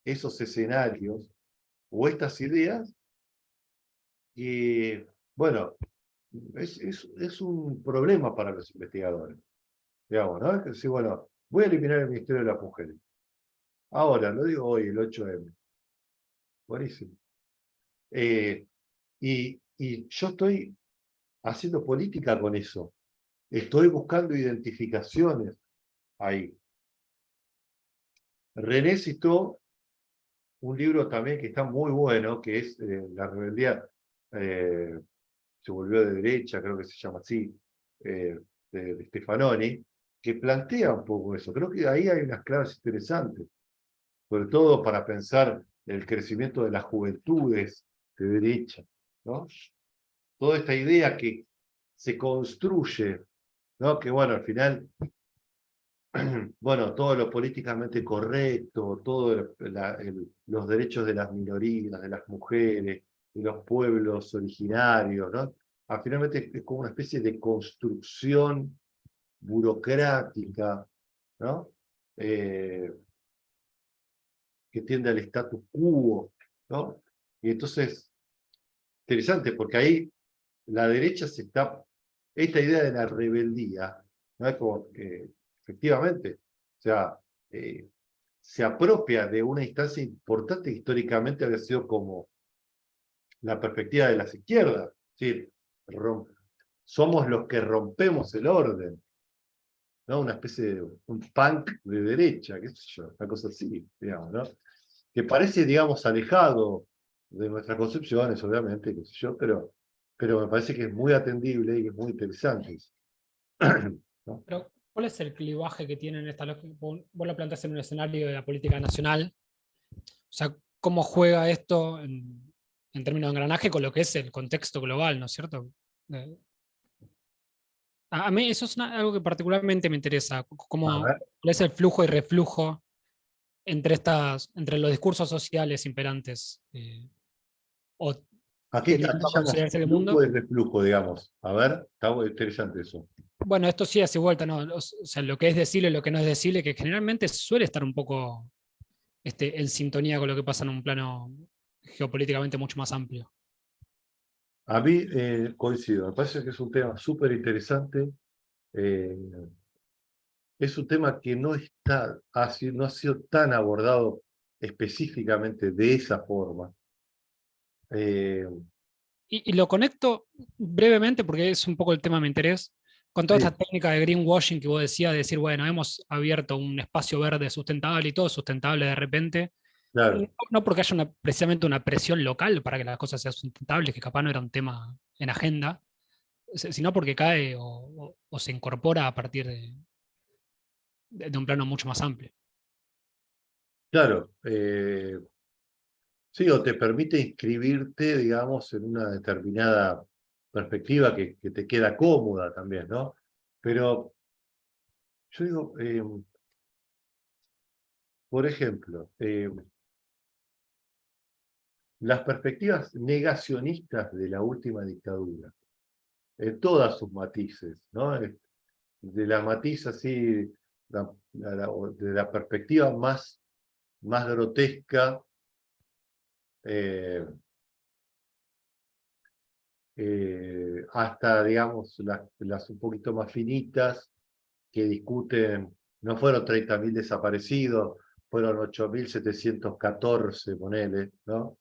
esos escenarios o estas ideas que, bueno, es un problema para los investigadores. Digamos, ¿no? Es decir, bueno, voy a eliminar el Ministerio de las Mujeres. Ahora, lo digo hoy, el 8M. Buenísimo. Y yo estoy haciendo política con eso. Estoy buscando identificaciones ahí. René citó un libro también que está muy bueno, que es La rebeldía se volvió de derecha, creo que se llama así, de Stefanoni, que plantea un poco eso. Creo que ahí hay unas claves interesantes, sobre todo para pensar el crecimiento de las juventudes de derecha, ¿no? Toda esta idea que se construye, ¿no? Que bueno, al final, bueno, todo lo políticamente correcto, todos los derechos de las minorías, de las mujeres, de los pueblos originarios, ¿no? Finalmente es como una especie de construcción burocrática, ¿no? Que tiende al status quo, ¿no? Y entonces, interesante, porque ahí la derecha esta idea de la rebeldía, ¿no? Es como que, efectivamente, o sea, se apropia de una instancia importante que históricamente había sido como la perspectiva de las izquierdas, es decir, somos los que rompemos el orden, ¿no? Una especie de un punk de derecha, qué sé yo, una cosa así, digamos, ¿no? Que parece, digamos, alejado de nuestras concepciones, obviamente, qué sé yo, pero me parece que es muy atendible y es muy interesante. ¿No? Pero, ¿cuál es el clivaje que tienen esta lógica? Vos lo planteás en un escenario de la política nacional. O sea, ¿cómo juega esto en términos de engranaje con lo que es el contexto global, ¿no es cierto? A mí eso es algo que particularmente me interesa. A ver, ¿Cuál es el flujo y reflujo entre los discursos sociales imperantes? O ¿a qué teniendo a llamas considerarse el flujo mundo. y reflujo, digamos? A ver, está muy interesante eso. Bueno, esto sí hace vuelta, ¿no? O sea, lo que es decirle y lo que no es decirle, que generalmente suele estar un poco en sintonía con lo que pasa en un plano geopolíticamente mucho más amplio. A mí coincido, me parece que es un tema súper interesante. Es un tema que no ha sido tan abordado específicamente de esa forma. Y lo conecto brevemente, porque es un poco el tema de mi interés, con toda Sí, esta técnica de greenwashing que vos decías, de decir, bueno, hemos abierto un espacio verde sustentable y todo es sustentable de repente. claro, No porque haya precisamente una presión local para que las cosas sean sustentables, que capaz no era un tema en agenda, sino porque cae o se incorpora a partir de un plano mucho más amplio. claro. Sí, o te permite inscribirte, digamos, en una determinada perspectiva que te queda cómoda también, ¿no? Pero yo digo, por ejemplo, las perspectivas negacionistas de la última dictadura, en todas sus matices, ¿no? De la matiz así, de la perspectiva más grotesca, hasta, digamos, las un poquito más finitas, que discuten, no fueron 30.000 desaparecidos, fueron 8.714, ponele, ¿no?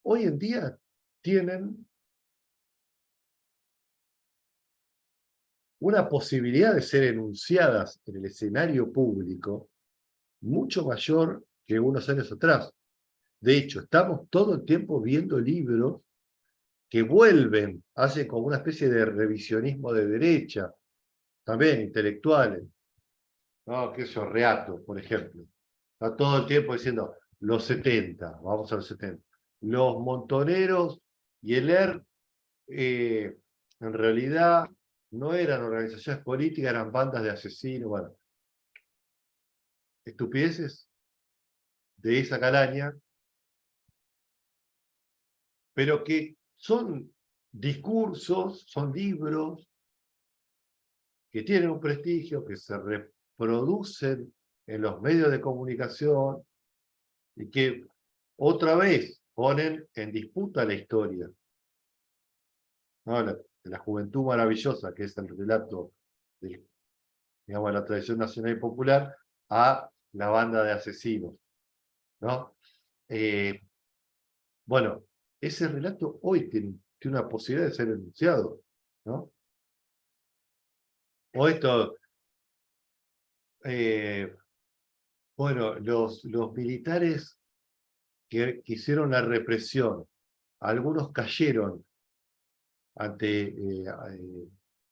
Hoy en día tienen una posibilidad de ser enunciadas en el escenario público mucho mayor que unos años atrás. De hecho, estamos todo el tiempo viendo libros que vuelven, hacen como una especie de revisionismo de derecha, también intelectuales, ¿no? Que eso, Reato, por ejemplo. Está todo el tiempo diciendo los 70, vamos a los 70. Los montoneros y el ERP, en realidad, no eran organizaciones políticas, eran bandas de asesinos, bueno, estupideces de esa calaña, pero que son discursos, son libros que tienen un prestigio, que se reproducen en los medios de comunicación y que otra vez ponen en disputa la historia, ¿no? De la juventud maravillosa, que es el relato de, digamos, la tradición nacional y popular, a la banda de asesinos, ¿no? Bueno, ese relato hoy tiene una posibilidad de ser enunciado, ¿no? O esto, bueno, los militares que hicieron la represión, algunos cayeron ante,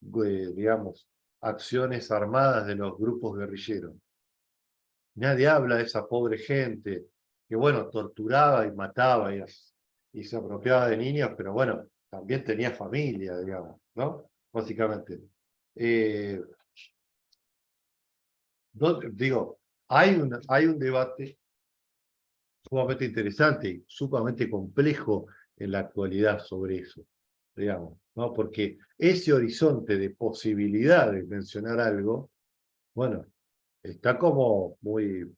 digamos, acciones armadas de los grupos guerrilleros. Nadie habla de esa pobre gente que, bueno, torturaba y mataba y se apropiaba de niños, pero bueno, también tenía familia, digamos, ¿no? Básicamente. Digo, hay un debate sumamente interesante y sumamente complejo en la actualidad sobre eso, digamos, ¿no? Porque ese horizonte de posibilidades de mencionar algo, bueno, está como muy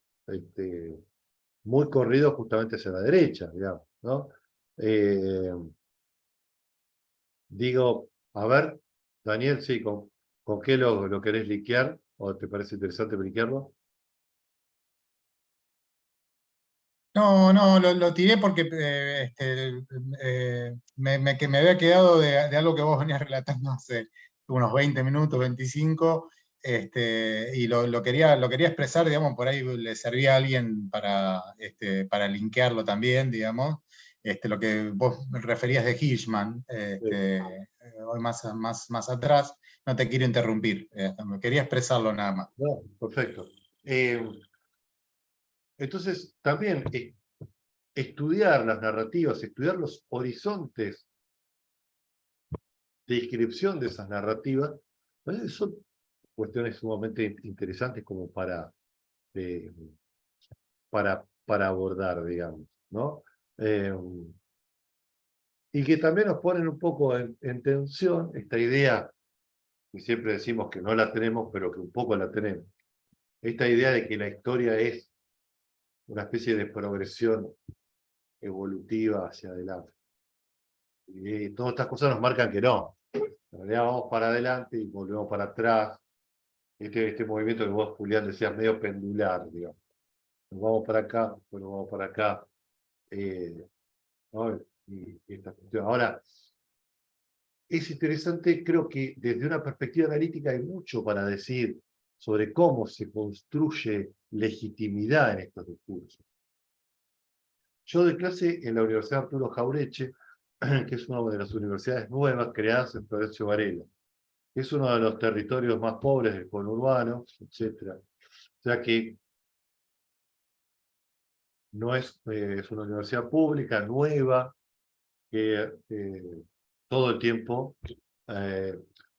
corrido justamente hacia la derecha, digamos, ¿no? Digo, a ver, Daniel, sí, ¿con qué lo querés liquear? ¿O te parece interesante liquearlo? No, no, lo tiré porque que me había quedado de algo que vos venías relatando hace unos 20 minutos, 25, y lo quería expresar, digamos, por ahí le servía a alguien para linkearlo también, digamos, lo que vos referías de Hirschman, hoy más atrás, no te quiero interrumpir, quería expresarlo nada más. No, perfecto. Entonces, también estudiar las narrativas, estudiar los horizontes de inscripción de esas narrativas, ¿vale? Son cuestiones sumamente interesantes como para abordar, digamos, ¿no? Y que también nos ponen un poco en tensión esta idea, que siempre decimos que no la tenemos, pero que un poco la tenemos. Esta idea de que la historia es una especie de progresión evolutiva hacia adelante. Y todas estas cosas nos marcan que no. En realidad vamos para adelante y volvemos para atrás. Este movimiento que vos, Julián, decías medio pendular, digamos. Nos vamos para acá, después nos vamos para acá. ¿No? Y esta cuestión. Ahora, es interesante, creo que desde una perspectiva analítica hay mucho para decir sobre cómo se construye legitimidad en estos discursos. Yo doy clase en la Universidad Arturo Jaureche, que es una de las universidades nuevas creadas en Florencio Varela. Es uno de los territorios más pobres del conurbano, etc. O sea que no es una universidad pública, nueva, que todo el tiempo,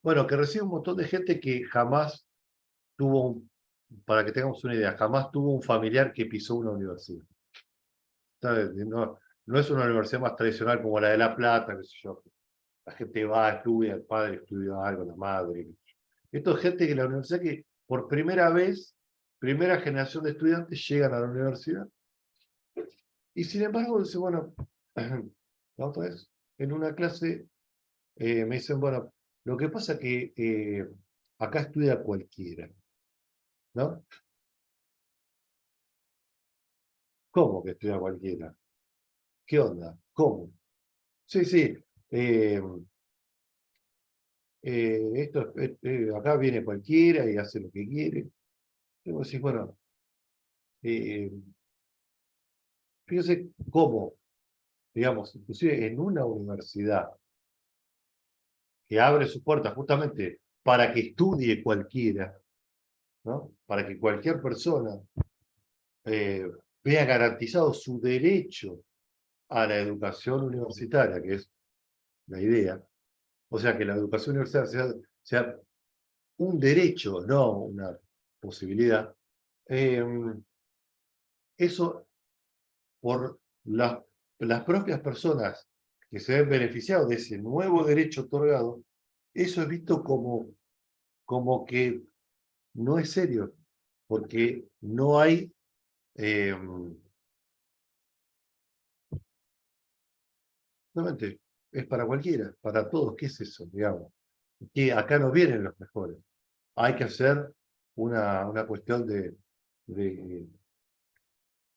bueno, que recibe un montón de gente que jamás tuvo, para que tengamos una idea, jamás tuvo un familiar que pisó una universidad. ¿Sabes? No es una universidad más tradicional como la de La Plata, qué sé yo. La gente va, estudia, el padre estudia algo, la madre. Esto es gente que la universidad que por primera vez, primera generación de estudiantes llegan a la universidad. Y sin embargo, dice, bueno, la otra vez, en una clase, me dicen, bueno, lo que pasa es que acá estudia cualquiera, ¿no? ¿Cómo que estudia cualquiera? ¿Qué onda? ¿Cómo? Sí, sí. Acá viene cualquiera y hace lo que quiere. Y vos decís, bueno, fíjese cómo, digamos, inclusive en una universidad que abre sus puertas justamente para que estudie cualquiera, ¿no? Para que cualquier persona vea garantizado su derecho a la educación universitaria, que es la idea. O sea, que la educación universitaria sea un derecho, no una posibilidad. Eso, por las propias personas que se ven beneficiados de ese nuevo derecho otorgado, eso es visto como que no es serio, porque no hay realmente es para cualquiera, para todos. ¿Qué es eso? Digamos, que acá no vienen los mejores. Hay que hacer una cuestión de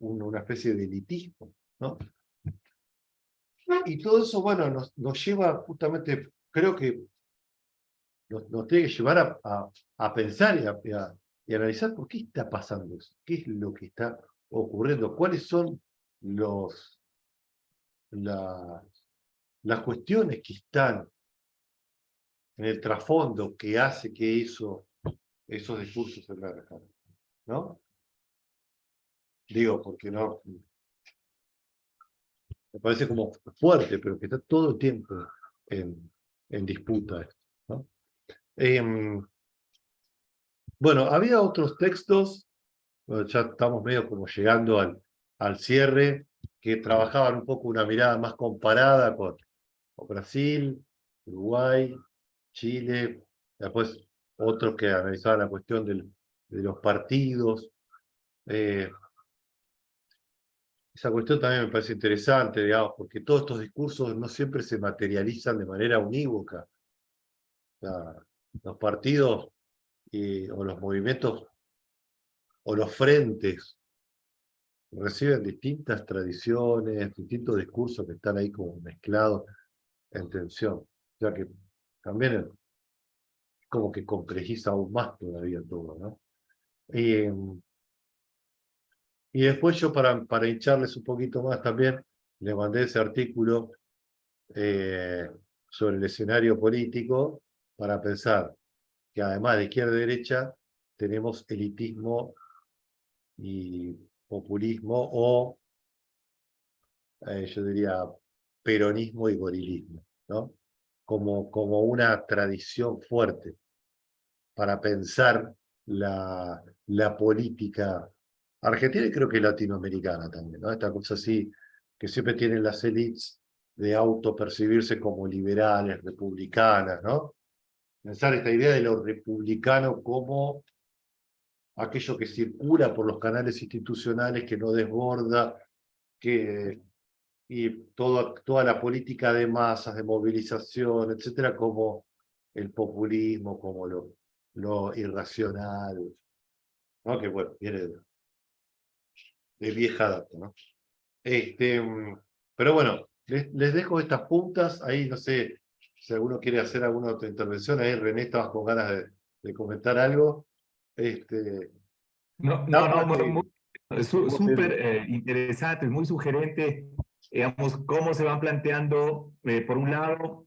una especie de elitismo, ¿no? Y todo eso, bueno, nos lleva justamente, creo que nos tiene que llevar a pensar y analizar por qué está pasando eso, qué es lo que está ocurriendo, cuáles son las cuestiones que están en el trasfondo que hace que esos discursos se emerjan, ¿no? Digo, porque no, me parece como fuerte, pero que está todo el tiempo en disputa esto, ¿no? Bueno, había otros textos, bueno, ya estamos medio como llegando al cierre, que trabajaban un poco una mirada más comparada con Brasil, Uruguay, Chile, después otros que analizaban la cuestión de los partidos. Esa cuestión también me parece interesante, digamos, porque todos estos discursos no siempre se materializan de manera unívoca. O sea, los partidos o los movimientos o los frentes reciben distintas tradiciones, distintos discursos que están ahí como mezclados en tensión. O sea que también es como que complejiza aún más todavía todo, ¿no? Y después yo para hincharles un poquito más también, les mandé ese artículo sobre el escenario político para pensar que además de izquierda y derecha tenemos elitismo y populismo o yo diría peronismo y gorilismo, ¿no? Como una tradición fuerte para pensar la política argentina y creo que latinoamericana también, ¿no? Esta cosa así que siempre tienen las élites de autopercibirse como liberales, republicanas, ¿no? Pensar esta idea de lo republicano como aquello que circula por los canales institucionales, que no desborda, y toda la política de masas, de movilización, etcétera, como el populismo, como lo irracional, ¿no? Que bueno, viene de vieja data, ¿no? Pero bueno, les dejo estas puntas, ahí no sé si alguno quiere hacer alguna otra intervención, ahí René estabas con ganas de comentar algo. Súper interesante, muy sugerente, digamos, cómo se van planteando, por un lado,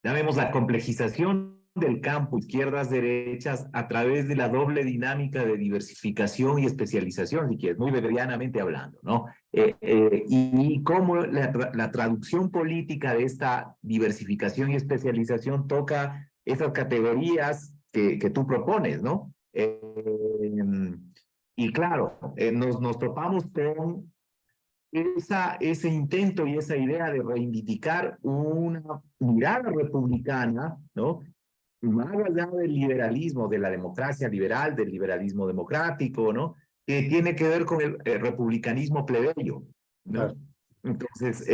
llamemos la complejización del campo, izquierdas-derechas, a través de la doble dinámica de diversificación y especialización, si quieres, muy weberianamente hablando, ¿no? Y cómo la traducción política de esta diversificación y especialización toca esas categorías que tú propones, ¿no? Y claro, nos topamos con ese intento y esa idea de reivindicar una mirada republicana, ¿no? Más allá del liberalismo, de la democracia liberal, del liberalismo democrático, ¿no? Que tiene que ver con el republicanismo plebeyo, ¿no? Claro. Entonces,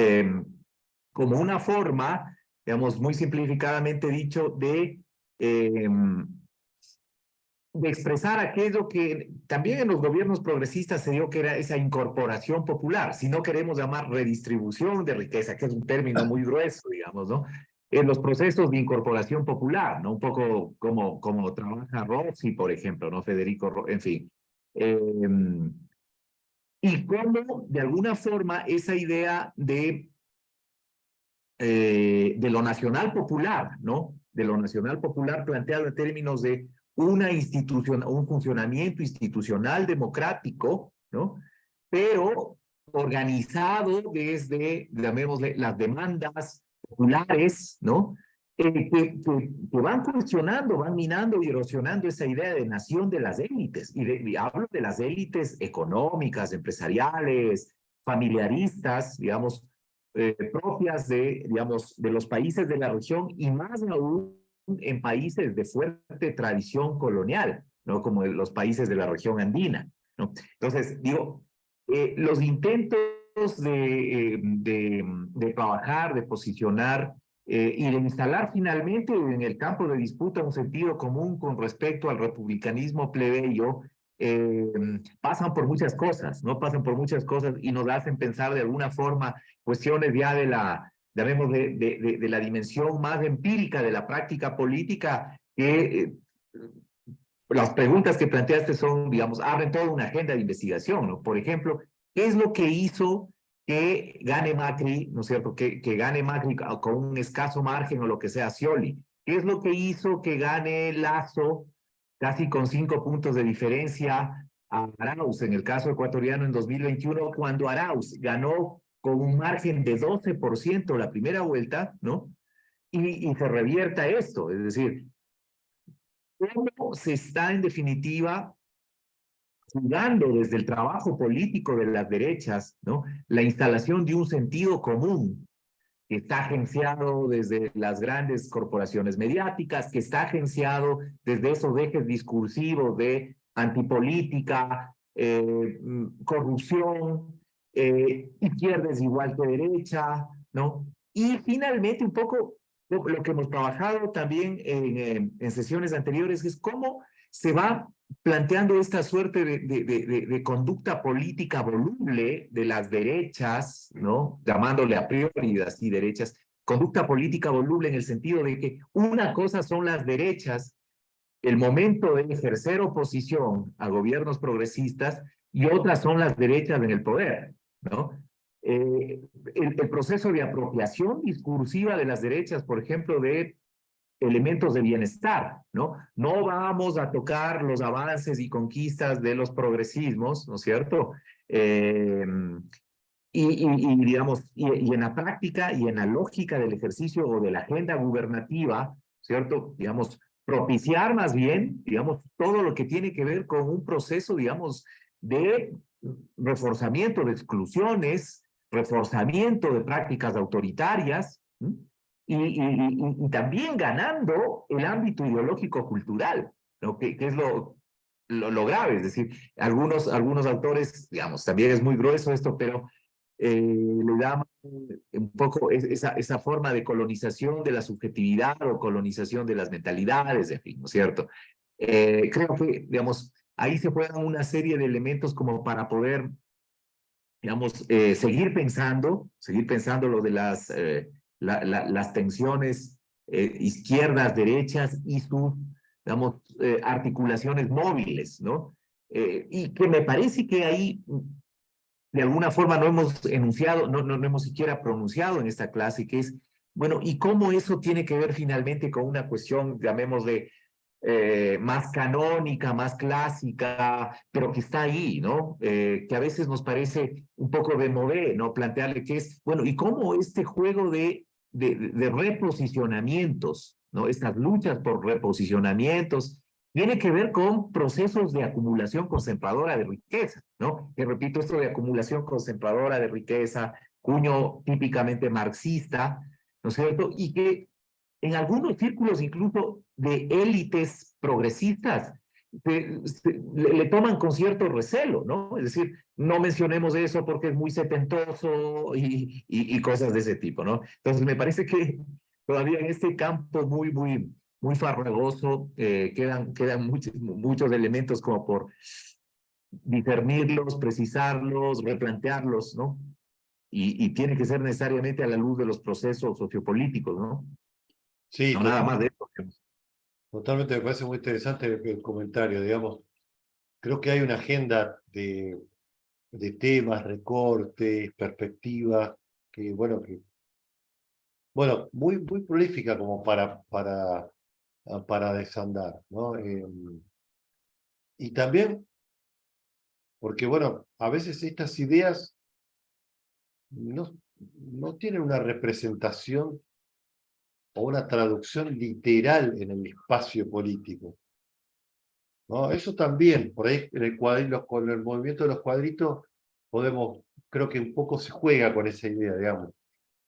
como una forma, digamos, muy simplificadamente dicho, de expresar aquello que también en los gobiernos progresistas se dio, que era esa incorporación popular, si no queremos llamar redistribución de riqueza, que es un término muy grueso, digamos, ¿no? En los procesos de incorporación popular, ¿no? Un poco como trabaja Rossi, por ejemplo, ¿no? Federico, en fin. Y cómo, de alguna forma, esa idea de lo nacional popular, ¿no? De lo nacional popular planteado en términos de una institución, un funcionamiento institucional democrático, ¿no? Pero organizado desde, llamémosle, las demandas populares, ¿no? Que van cuestionando, van minando y erosionando esa idea de nación de las élites. Y hablo de las élites económicas, empresariales, familiaristas, digamos, propias de, digamos, de los países de la región y más aún en países de fuerte tradición colonial, ¿no? Como los países de la región andina, ¿no? Entonces, digo, los intentos de trabajar, de posicionar y de instalar finalmente en el campo de disputa un sentido común con respecto al republicanismo plebeyo, pasan por muchas cosas, ¿no? Pasan por muchas cosas y nos hacen pensar de alguna forma cuestiones ya de la, llamemos de la dimensión más empírica de la práctica política, que las preguntas que planteaste son, digamos, abren toda una agenda de investigación, ¿no? Por ejemplo, ¿qué es lo que hizo que gane Macri, ¿no es cierto? Que gane Macri con un escaso margen o lo que sea Scioli. ¿Qué es lo que hizo que gane Lasso casi con 5 puntos de diferencia a Arauz en el caso ecuatoriano en 2021, cuando Arauz ganó con un margen de 12% la primera vuelta, ¿no? Y se revierta esto, es decir, ¿cómo se está en definitiva jugando desde el trabajo político de las derechas, ¿no? La instalación de un sentido común que está agenciado desde las grandes corporaciones mediáticas, que está agenciado desde esos ejes discursivos de antipolítica, corrupción, izquierda es igual que derecha, ¿no? Y finalmente un poco lo que hemos trabajado también en sesiones anteriores es cómo se va planteando esta suerte de conducta política voluble de las derechas, ¿no? Llamándole a priori así derechas, conducta política voluble en el sentido de que una cosa son las derechas, el momento de ejercer oposición a gobiernos progresistas, y otras son las derechas en el poder, ¿no? El proceso de apropiación discursiva de las derechas, por ejemplo, de elementos de bienestar, ¿no? No vamos a tocar los avances y conquistas de los progresismos, ¿no es cierto? Digamos, y en la práctica y en la lógica del ejercicio o de la agenda gubernativa, ¿cierto? Digamos, propiciar más bien, digamos, todo lo que tiene que ver con un proceso, digamos, de reforzamiento de exclusiones, reforzamiento de prácticas autoritarias, ¿sí? Y también ganando el ámbito ideológico-cultural, ¿no? Que es lo grave, es decir, algunos autores, digamos, también es muy grueso esto, pero le da un poco esa forma de colonización de la subjetividad o colonización de las mentalidades, en fin, ¿no es cierto? Creo que, digamos, ahí se juegan una serie de elementos como para poder, digamos, seguir pensando lo de las tensiones izquierdas, derechas y sus, digamos, articulaciones móviles, ¿no? Y que me parece que ahí, de alguna forma, no hemos enunciado, no hemos siquiera pronunciado en esta clase, que es Bueno, ¿y cómo eso tiene que ver finalmente con una cuestión, llamémosle, más canónica, más clásica, pero que está ahí, ¿no? Que a veces nos parece un poco de modé, ¿no? Plantearle que es, bueno, ¿y cómo este juego de reposicionamientos, ¿no? Estas luchas por reposicionamientos, tiene que ver con procesos de acumulación concentradora de riqueza, ¿no? Que repito, esto de acumulación concentradora de riqueza, cuño típicamente marxista, ¿no es cierto? Y que en algunos círculos incluso de élites progresistas le toman con cierto recelo, ¿no? Es decir, no mencionemos eso porque es muy setentoso y cosas de ese tipo, ¿no? Entonces me parece que todavía en este campo muy farragoso quedan muchos elementos como por discernirlos, precisarlos, replantearlos, ¿no? Y tiene que ser necesariamente a la luz de los procesos sociopolíticos, ¿no? Sí, No nada más de eso. totalmente me parece muy interesante el comentario, digamos. Creo que hay una agenda de temas, recortes, perspectivas, bueno, muy prolífica como para desandar, ¿no? Y también, porque bueno, a veces estas ideas no tienen una representación o una traducción literal en el espacio político, ¿no? Eso también, por ahí en el cuadrito, con el movimiento de los cuadritos, creo que un poco se juega con esa idea, digamos.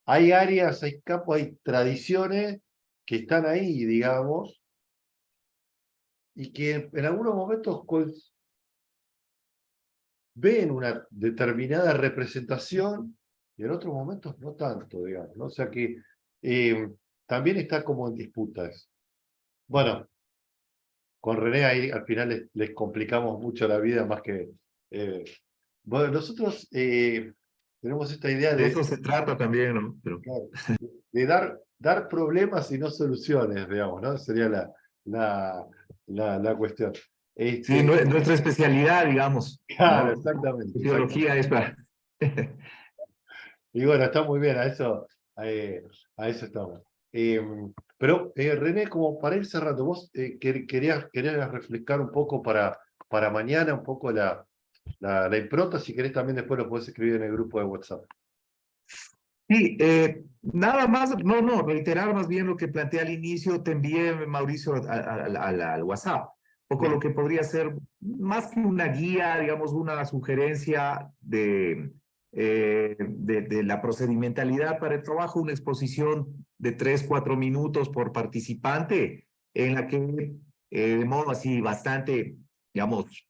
Hay áreas, hay campos, hay tradiciones que están ahí, digamos, y que en algunos momentos ven una determinada representación y en otros momentos no tanto, digamos, ¿no? O sea que también está como en disputas. Bueno, con René ahí al final les complicamos mucho la vida más que... bueno, nosotros tenemos esta idea De eso se trata también, ¿no? Pero, claro, de dar problemas y no soluciones, digamos, ¿no? Sería la cuestión. sí, nuestra especialidad, digamos, Claro, ¿no? exactamente, Ideología exactamente. es para... Y bueno, está muy bien, a eso estamos. Pero René, como para ir cerrando, vos querías refrescar un poco para mañana, un poco la impronta, si querés también después lo podés escribir en el grupo de WhatsApp. Sí, nada más, reiterar más bien lo que planteé al inicio, te envié, Mauricio, al WhatsApp, un poco lo Bien. que podría ser más que una guía, digamos, una sugerencia de la procedimentalidad para el trabajo, una exposición de 3, 4 minutos por participante, en la que de modo así bastante, digamos,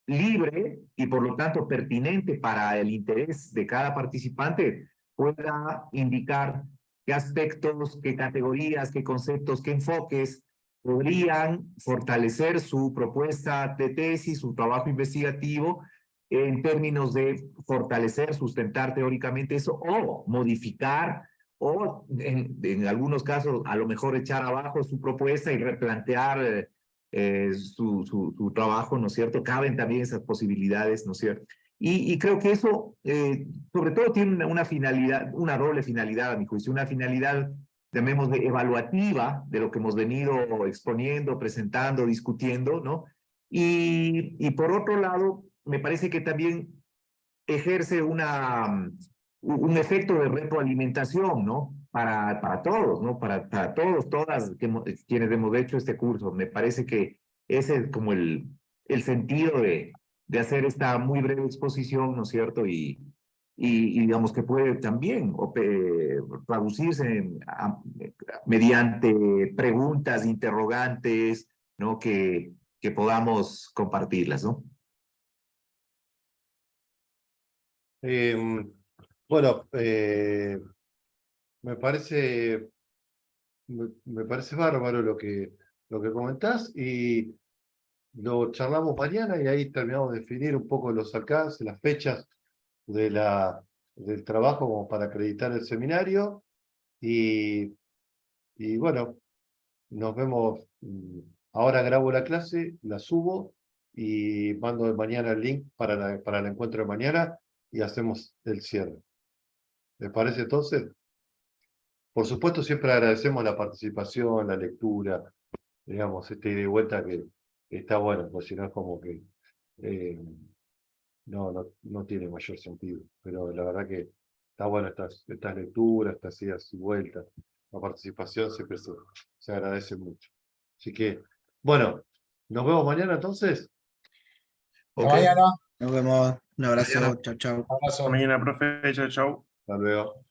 libre y por lo tanto pertinente para el interés de cada participante, pueda indicar qué aspectos, qué categorías, qué conceptos, qué enfoques podrían fortalecer su propuesta de tesis, su trabajo investigativo, en términos de fortalecer, sustentar teóricamente eso, o modificar, o en algunos casos a lo mejor echar abajo su propuesta y replantear su trabajo, ¿no es cierto? Caben también esas posibilidades, ¿no es cierto? Y creo que eso, sobre todo, tiene una finalidad, una doble finalidad, a mi juicio, una finalidad, llamémosle, evaluativa de lo que hemos venido exponiendo, presentando, discutiendo, ¿no? Y por otro lado, me parece que también ejerce un efecto de retroalimentación, ¿no? Para todos, ¿no? Para todos, todas quienes hemos hecho este curso. Me parece que ese es como el sentido de hacer esta muy breve exposición, ¿no es cierto? Y digamos que puede también traducirse mediante preguntas, interrogantes, ¿no? Que podamos compartirlas, ¿no? Bueno, me parece, me parece bárbaro lo que comentás y lo charlamos mañana y ahí terminamos de definir un poco los alcances, las fechas del trabajo como para acreditar el seminario y bueno, nos vemos. Ahora grabo la clase, la subo y mando mañana el link para el encuentro de mañana y hacemos el cierre. ¿Les parece entonces? Por supuesto, siempre agradecemos la participación, la lectura, digamos, ida y vuelta que está bueno, pues si no es como que no tiene mayor sentido. Pero la verdad que está bueno estas lecturas, estas idas y vueltas. La participación siempre se agradece mucho. Así que, bueno, nos vemos mañana entonces. Hasta Ok. mañana. Nos vemos. Un abrazo. Mañana. Chau, chau. Abrazo. Hasta mañana, profe. Chau, chau. Hasta luego.